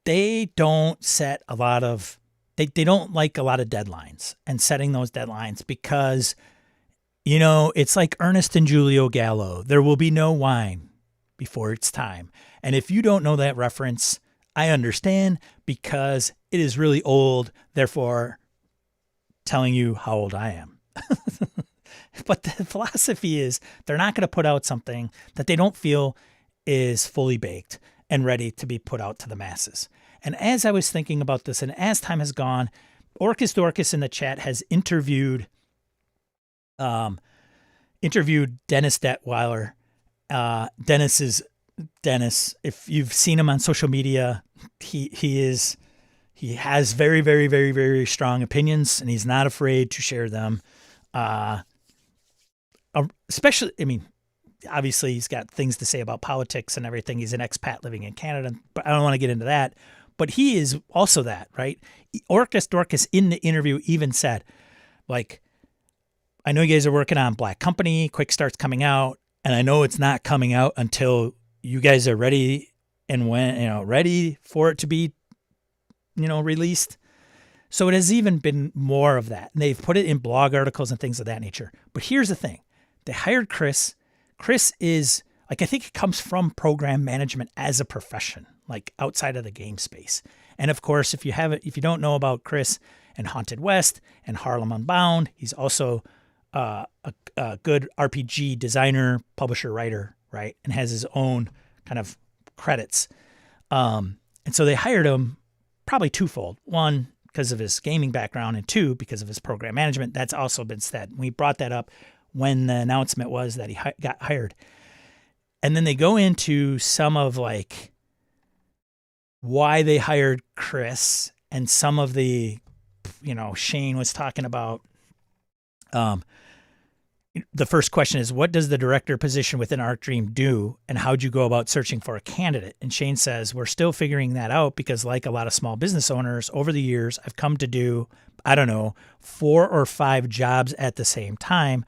they don't set a lot of, they don't like a lot of deadlines and setting those deadlines because, you know, it's like Ernest and Julio Gallo. There will be no wine before it's time. And if you don't know that reference, I understand because it is really old, therefore telling you how old I am. But the philosophy is they're not going to put out something that they don't feel is fully baked and ready to be put out to the masses. And as I was thinking about this, and as time has gone, Orcus Dorcas in the chat has interviewed Dennis Detweiler. Dennis is Dennis. If you've seen him on social media, he has very, very, very, very strong opinions, and he's not afraid to share them. Especially, I mean, obviously he's got things to say about politics and everything. He's an expat living in Canada, but I don't want to get into that. But he is also that, right? Orcus Dorcas in the interview even said, like, I know you guys are working on Black Company, Quick Start's coming out, and I know it's not coming out until you guys are ready and ready for it to be, released. So it has even been more of that. And they've put it in blog articles and things of that nature. But here's the thing. They hired Chris. Chris is, I think it comes from program management as a profession, like outside of the game space. And of course, if you don't know about Chris and Haunted West and Harlem Unbound, he's also a good RPG designer, publisher, writer, right? And has his own kind of credits. And so they hired him probably twofold. One, because of his gaming background, and two, because of his program management. That's also been said. We brought that up when the announcement was that he got hired. And then they go into some of like why they hired Chris and some of the, Shane was talking about. The first question is, what does the director position within Arc Dream do, and how'd you go about searching for a candidate? And Shane says, we're still figuring that out because like a lot of small business owners over the years, I've come to do, 4 or 5 jobs at the same time.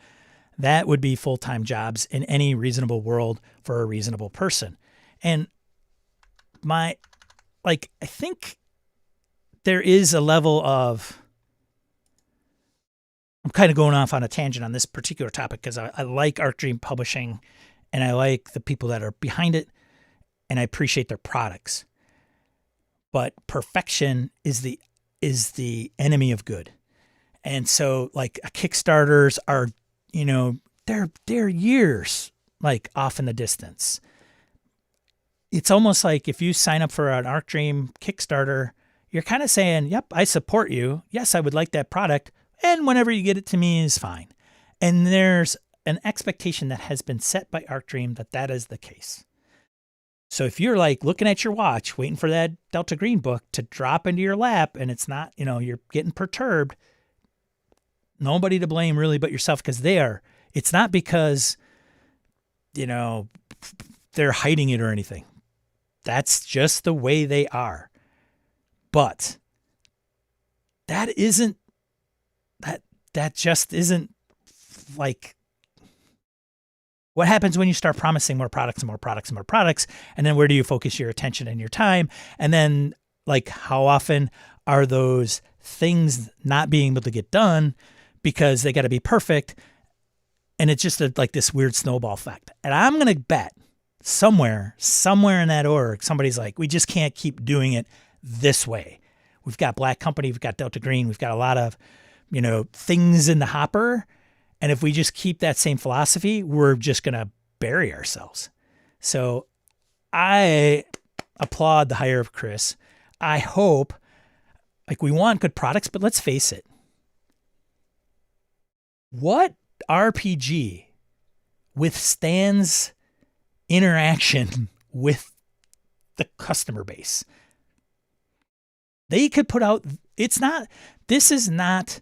That would be full-time jobs in any reasonable world for a reasonable person. And I think there is a level of, I'm kind of going off on a tangent on this particular topic because I like Arc Dream Publishing and I like the people that are behind it and I appreciate their products. But perfection is the enemy of good. And so like Kickstarters are, they're years like off in the distance. It's almost like if you sign up for an Arc Dream Kickstarter, you're kind of saying, yep, I support you. Yes, I would like that product. And whenever you get it to me is fine. And there's an expectation that has been set by Arc Dream that is the case. So if you're like looking at your watch, waiting for that Delta Green book to drop into your lap and it's not, you're getting perturbed, Nobody to blame really but yourself, because it's not because, they're hiding it or anything. That's just the way they are. But that just isn't like what happens when you start promising more products and more products and more products. And then where do you focus your attention and your time? And then like how often are those things not being able to get done because they got to be perfect? And it's just like this weird snowball effect. And I'm going to bet somewhere in that org, somebody's like, we just can't keep doing it this way. We've got Black Company, we've got Delta Green, we've got a lot of, things in the hopper. And if we just keep that same philosophy, we're just going to bury ourselves. So I applaud the hire of Chris. I hope, we want good products, but let's face it. What RPG withstands interaction with the customer base? They could put out, this is not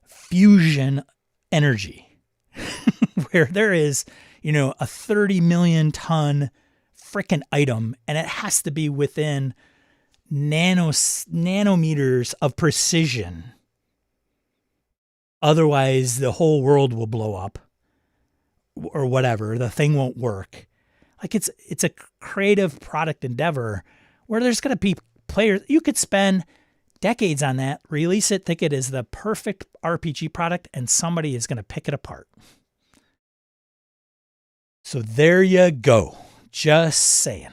fusion energy where there is, a 30 million ton frickin' item and it has to be within nanometers of precision. Otherwise, the whole world will blow up or whatever. The thing won't work. It's a creative product endeavor where there's going to be players. You could spend decades on that, release it, think it is the perfect RPG product, and somebody is going to pick it apart. So there you go. Just saying.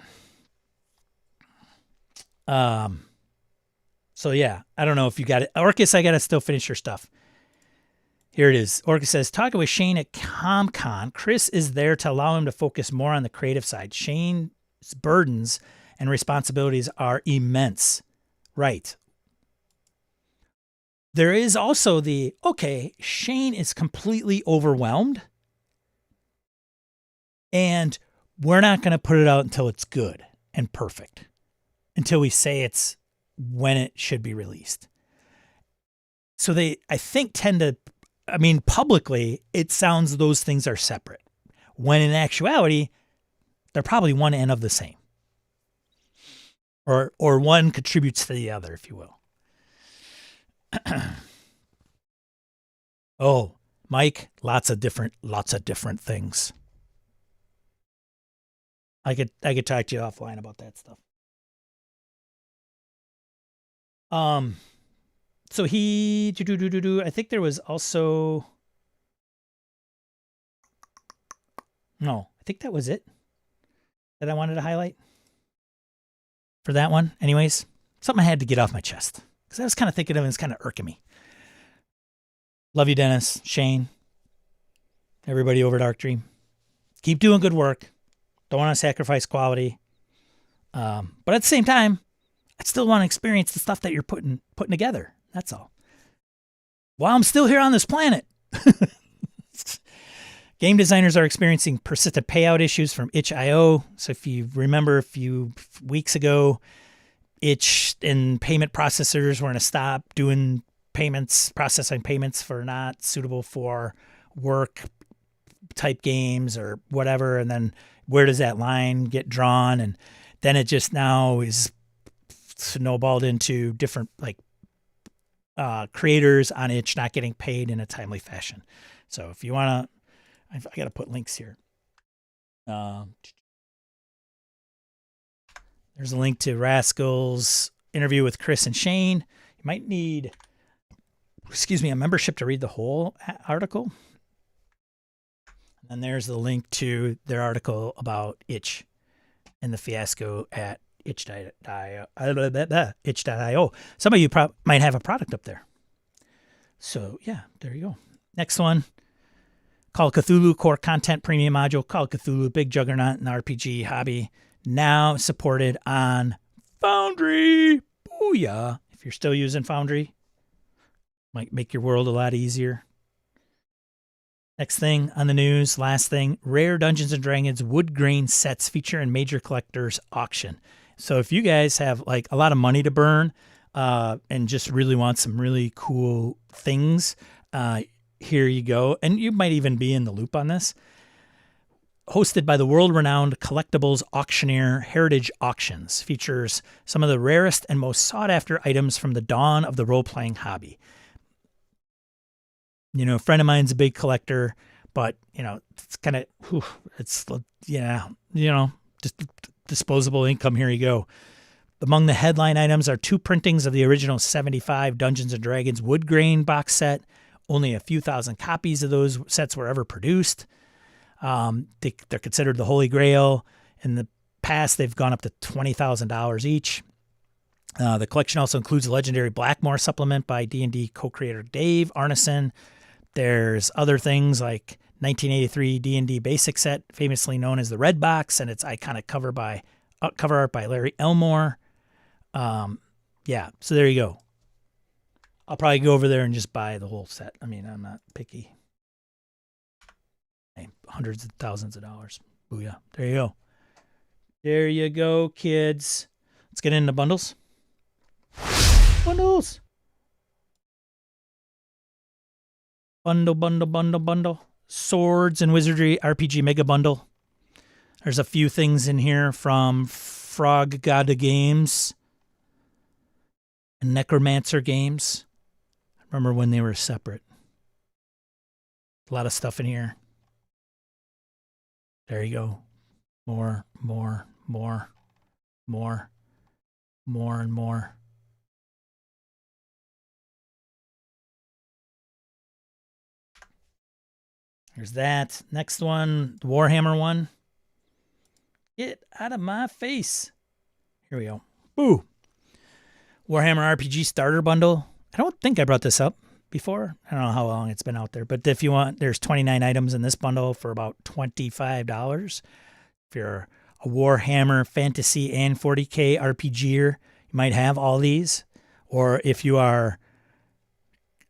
So yeah, I don't know if you got it. Orcus, I got to still finish your stuff. Here it is. Orcus says, talking with Shane at ComCon, Chris is there to allow him to focus more on the creative side. Shane's burdens and responsibilities are immense. Right. There is also Shane is completely overwhelmed and we're not going to put it out until it's good and perfect, until we say it's when it should be released. So they, I think, publicly, it sounds those things are separate, when in actuality, they're probably one and of the same. Or one contributes to the other, if you will. Oh, Mike, lots of different things. I could talk to you offline about that stuff. So I think there was also, no, I think that was it that I wanted to highlight for that one. Anyways, something I had to get off my chest because I was kind of thinking of it, and it's kind of irking me. Love you, Dennis, Shane, everybody over at Arc Dream. Keep doing good work. Don't want to sacrifice quality. But at the same time, I still want to experience the stuff that you're putting together. That's all. While I'm still here on this planet. Game designers are experiencing persistent payout issues from itch.io. So if you remember a few weeks ago, itch and payment processors were going to stop doing processing payments for not suitable for work type games or whatever. And then where does that line get drawn? And then it just now is snowballed into different creators on itch not getting paid in a timely fashion. So if you want to, I got to put links here. There's a link to Rascal's interview with Chris and Shane. You might need, a membership to read the whole article. And there's the link to their article about itch and the fiasco at itch.io. Some of you might have a product up there. So yeah, there you go. Next one. Call of Cthulhu Core Content Premium Module. Call of Cthulhu, big juggernaut in the RPG hobby. Now supported on Foundry. Booyah. If you're still using Foundry, might make your world a lot easier. Next thing on the news, last thing, rare Dungeons & Dragons wood grain sets feature in major collectors auction. So if you guys have a lot of money to burn and just really want some really cool things, here you go. And you might even be in the loop on this. Hosted by the world-renowned collectibles auctioneer Heritage Auctions, features some of the rarest and most sought-after items from the dawn of the role-playing hobby. You know, a friend of mine's a big collector, but, you know, it's kind of, it's, yeah, you know, just disposable income. Here you go. Among the headline items are 2 printings of the original 75 Dungeons & Dragons wood grain box set. Only a few thousand copies of those sets were ever produced. They're considered the Holy Grail. In the past, they've gone up to $20,000 each. The collection also includes a legendary Blackmore supplement by D&D co-creator Dave Arneson. There's other things like 1983 D&D basic set, famously known as the Red Box, and its iconic cover art by Larry Elmore. Yeah, so there you go. I'll probably go over there and just buy the whole set. I mean, I'm not picky. Hundreds of thousands of dollars. Booyah. There you go. There you go, kids. Let's get into bundles. Bundles. Bundle. Swords and Wizardry RPG Mega Bundle. There's a few things in here from Frog God Games and Necromancer Games. I remember when they were separate. A lot of stuff in here. There you go. More and more. Here's that. Next one, the Warhammer one. Get out of my face. Here we go. Boo. Warhammer RPG Starter Bundle. I don't think I brought this up before. I don't know how long it's been out there, but if you want, there's 29 items in this bundle for about $25. If you're a Warhammer Fantasy and 40K RPGer, you might have all these. Or if you are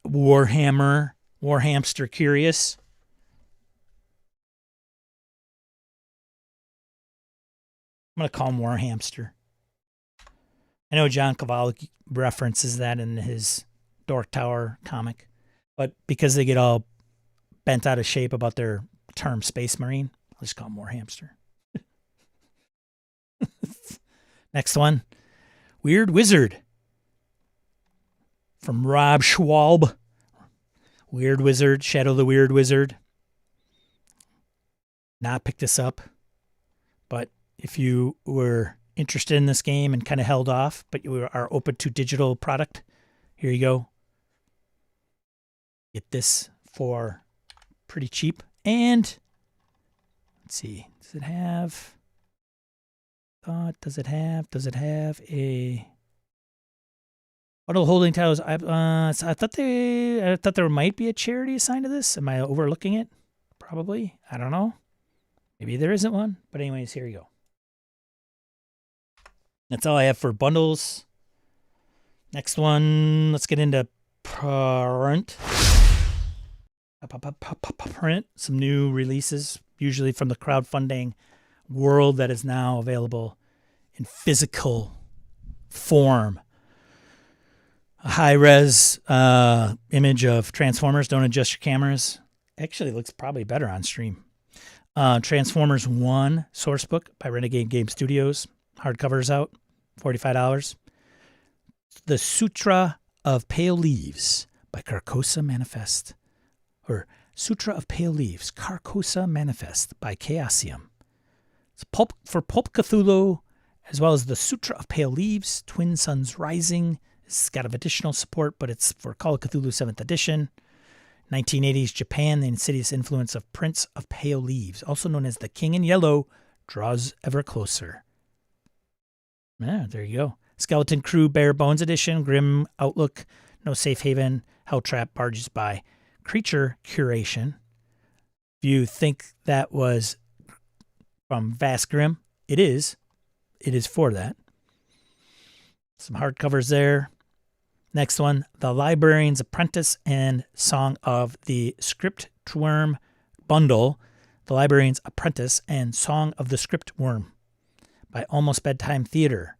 Warhamster curious, I'm going to call him Warhamster. I know John Cavalli references that in his Dork Tower comic, but because they get all bent out of shape about their term Space Marine, I'll just call him Warhamster. Next one, Weird Wizard from Rob Schwalb. Weird Wizard, Shadow the Weird Wizard. Not picked this up, but if you were interested in this game and kind of held off, but you are open to digital product, here you go. Get this for pretty cheap. And let's see, does it have a bundle holding titles? I thought there might be a charity assigned to this. Am I overlooking it? Probably. I don't know. Maybe there isn't one. But anyways, here you go. That's all I have for bundles. Next one, let's get into print. Print. Some new releases, usually from the crowdfunding world that is now available in physical form. A high-res image of Transformers. Don't adjust your cameras. Actually, looks probably better on stream. Transformers 1 Sourcebook by Renegade Game Studios. Hardcover's out, $45. The Sutra of Pale Leaves by Carcosa Manifest. Or Sutra of Pale Leaves, Carcosa Manifest by Chaosium. It's pulp for Pulp Cthulhu, as well as the Sutra of Pale Leaves, Twin Suns Rising. It's got additional support, but it's for Call of Cthulhu 7th edition. 1980s Japan, the insidious influence of Prince of Pale Leaves, also known as the King in Yellow, draws ever closer. Yeah, there you go. Skeleton Crew Bare Bones Edition, Grim Outlook, No Safe Haven, Helltrap barges by Creature Curation. If you think that was from Vast Grim, it is. It is for that. Some hardcovers there. Next one, The Librarian's Apprentice and Song of the Scriptworm Bundle. The Librarian's Apprentice and Song of the Scriptworm by Almost Bedtime Theater.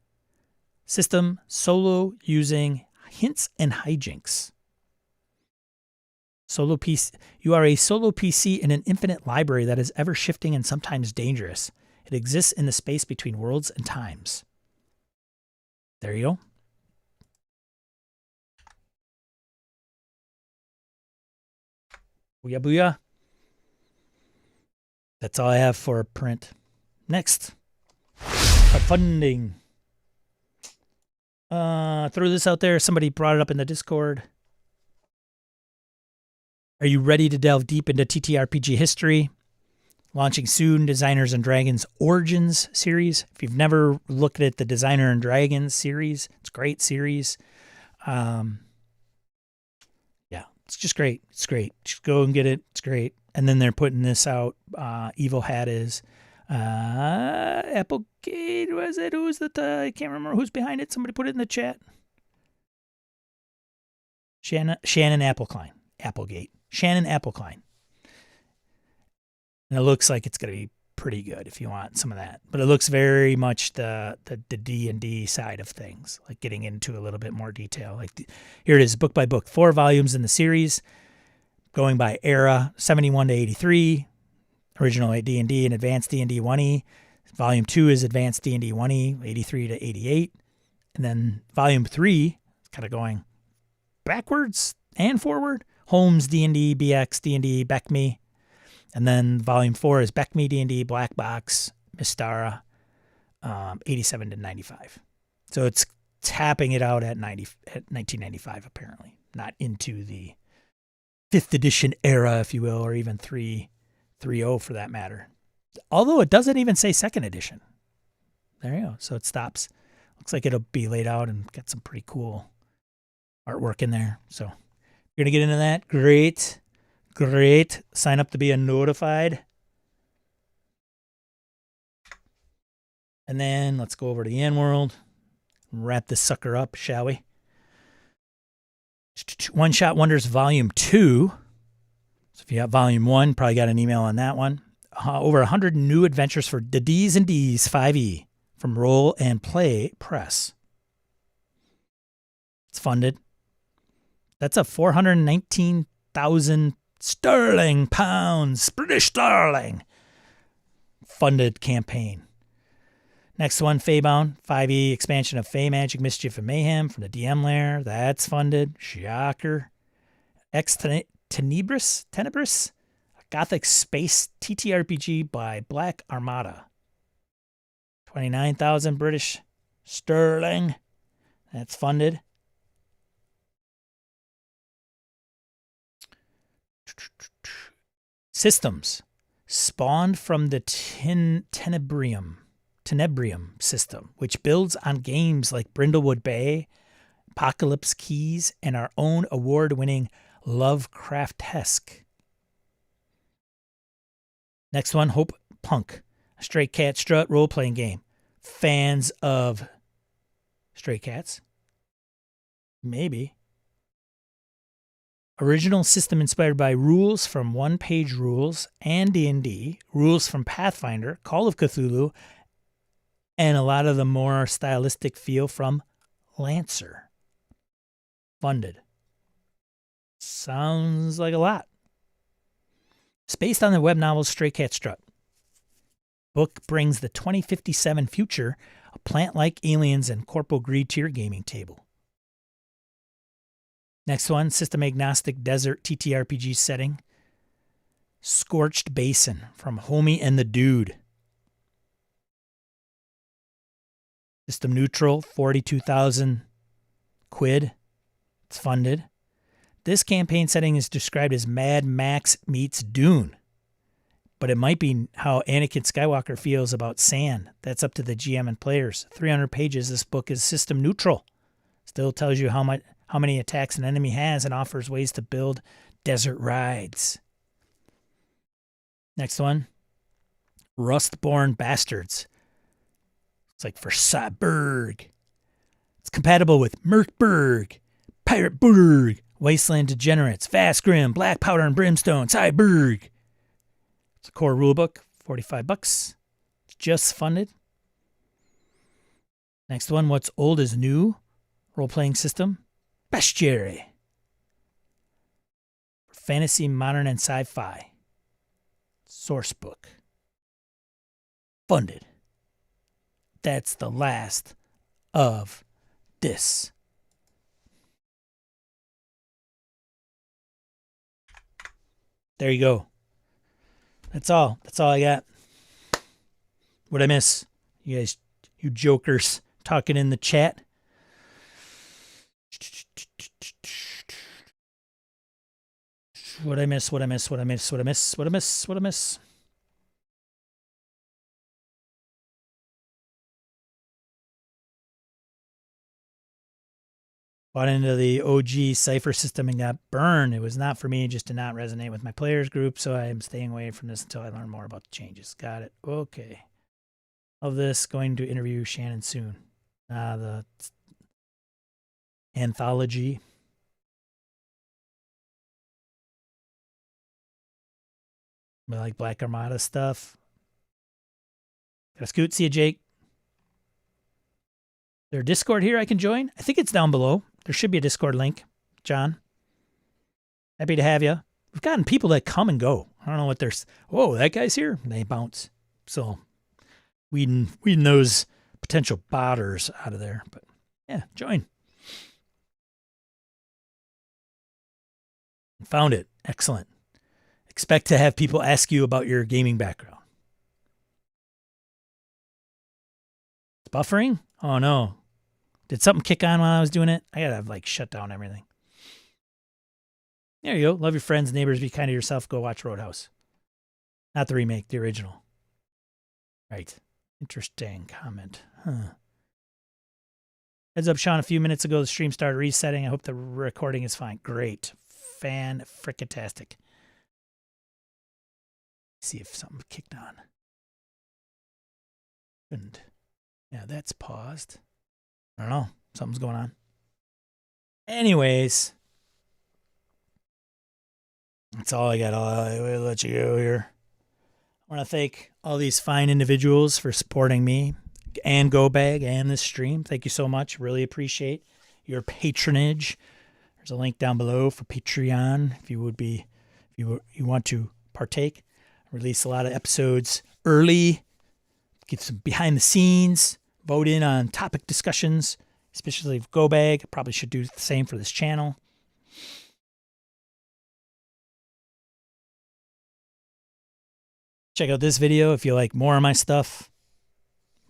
System solo using hints and hijinks. Solo PC. You are a solo PC in an infinite library that is ever shifting and sometimes dangerous. It exists in the space between worlds and times. There you go. Booyah, booyah. That's all I have for print. Next. Crowdfunding. Throw this out there. Somebody brought it up in the Discord. Are you ready to delve deep into TTRPG history? Launching soon, Designers and Dragons Origins series. If you've never looked at the Designer and Dragons series, it's a great series. Yeah, it's just great. It's great. Just go and get it. It's great. And then they're putting this out. Evil Hat is Applegate. Was it? Who's that? I can't remember who's behind it. Somebody put it in the chat. Shannon Applegate. Shannon Applegate. And it looks like it's going to be pretty good if you want some of that. But it looks very much the D&D side of things, like getting into a little bit more detail. Like here it is, book by book, 4 volumes in the series, going by era, 71 to 83, original D&D and Advanced D&D 1E. Volume 2 is Advanced D&D 1E, 83 to 88. And then Volume 3, kind of going backwards and forward, Holmes D&D, BX, D&D, BECME. And then Volume 4 is BECME D&D, Black Box, Mystara, 87 to 95. So it's tapping it out at 1995, apparently. Not into the 5th edition era, if you will, or even 3.0 for that matter. Although it doesn't even say 2nd edition. There you go. So it stops. Looks like it'll be laid out and got some pretty cool artwork in there. So you're going to get into that. Great. Great. Sign up to be a notified. And then let's go over to the End World. Wrap this sucker up, shall we? One Shot Wonders Volume 2. So if you have Volume 1, probably got an email on that one. Over 100 new adventures for the D's and D's 5e from Roll and Play Press. It's funded. That's a 419,000 sterling pounds, British sterling, funded campaign. Next one, Feybound, 5e expansion of Fey Magic, Mischief, and Mayhem from the DM Lair. That's funded. Shocker. Ex Tenebris, a Gothic space TTRPG by Black Armada. 29,000 British sterling. That's funded. Systems spawned from the Tenebrium system, which builds on games like Brindlewood Bay, Apocalypse Keys, and our own award-winning Lovecraft-esque. Next one, Hope Punk, a Stray Cat Strut role-playing game. Fans of Stray Cats? Maybe. Original system inspired by rules from One Page Rules and D&D, rules from Pathfinder, Call of Cthulhu, and a lot of the more stylistic feel from Lancer. Funded. Sounds like a lot. It's based on the web novel Stray Cat Strut. Book brings the 2057 future of plant-like aliens and corporal greed to your gaming table. Next one, system agnostic desert TTRPG setting. Scorched Basin from Homie and the Dude. System neutral, 42,000 quid. It's funded. This campaign setting is described as Mad Max meets Dune. But it might be how Anakin Skywalker feels about sand. That's up to the GM and players. 300 pages, this book is system neutral. Still tells you how many attacks an enemy has and offers ways to build desert rides. Next one. Rustborn Bastards. It's like for Cyberg. It's compatible with Merkburg, Pirateburg, Wasteland Degenerates, Fast Grim, Black Powder and Brimstone, Cyberg. It's a core rulebook, $45. It's just funded. Next one, What's Old is New. Role-playing system. Bestiary. Fantasy, Modern, and Sci-Fi. Sourcebook. Funded. That's the last of this. There you go. That's all. That's all I got. What'd I miss? You guys, you jokers talking in the chat. What'd I miss? What'd I miss? What'd I miss? What'd I miss? What'd I miss? What'd I miss? Bought into the OG Cypher system and got burned. It was not for me. It just did not resonate with my players group, so I am staying away from this until I learn more about the changes. Got it. Okay. Of this, going to interview Shannon soon. The anthology. I like Black Armada stuff. Got a scoot. See you, Jake. Is there a Discord here I can join? I think it's down below. There should be a Discord link. John. Happy to have you. We've gotten people that come and go. I don't know what there's. Whoa, that guy's here. And they bounce. So weeding those potential botters out of there. But yeah, join. Found it. Excellent. Expect to have people ask you about your gaming background. It's buffering? Oh no. Did something kick on while I was doing it? I gotta have like shut down everything. There you go. Love your friends, neighbors, be kind to yourself. Go watch Roadhouse. Not the remake, the original. Right. Interesting comment. Huh. Heads up, Sean. A few minutes ago, the stream started resetting. I hope the recording is fine. Great. Fan-frickatastic. See if something kicked on. And yeah, that's paused. I don't know. Something's going on. Anyways, that's all I got. I'll let you go here. I want to thank all these fine individuals for supporting me and GoBag and this stream. Thank you so much. Really appreciate your patronage. There's a link down below for Patreon if you want to partake. I release a lot of episodes early, get some behind the scenes, vote in on topic discussions, especially with GoBag. I probably should do the same for this channel. Check out this video if you like more of my stuff.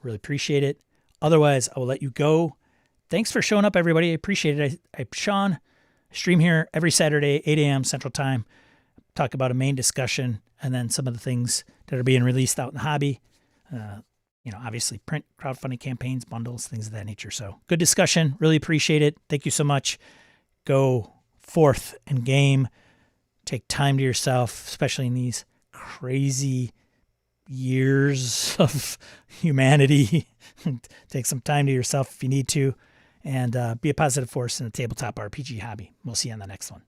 Really appreciate it. Otherwise, I will let you go. Thanks for showing up, everybody. I appreciate it. I'm Sean. I stream here every Saturday, 8 a.m. Central Time. Talk about a main discussion and then some of the things that are being released out in the hobby. Obviously print, crowdfunding campaigns, bundles, things of that nature. So good discussion. Really appreciate it. Thank you so much. Go forth and game. Take time to yourself, especially in these crazy years of humanity. Take some time to yourself if you need to, and be a positive force in the tabletop RPG hobby. We'll see you on the next one.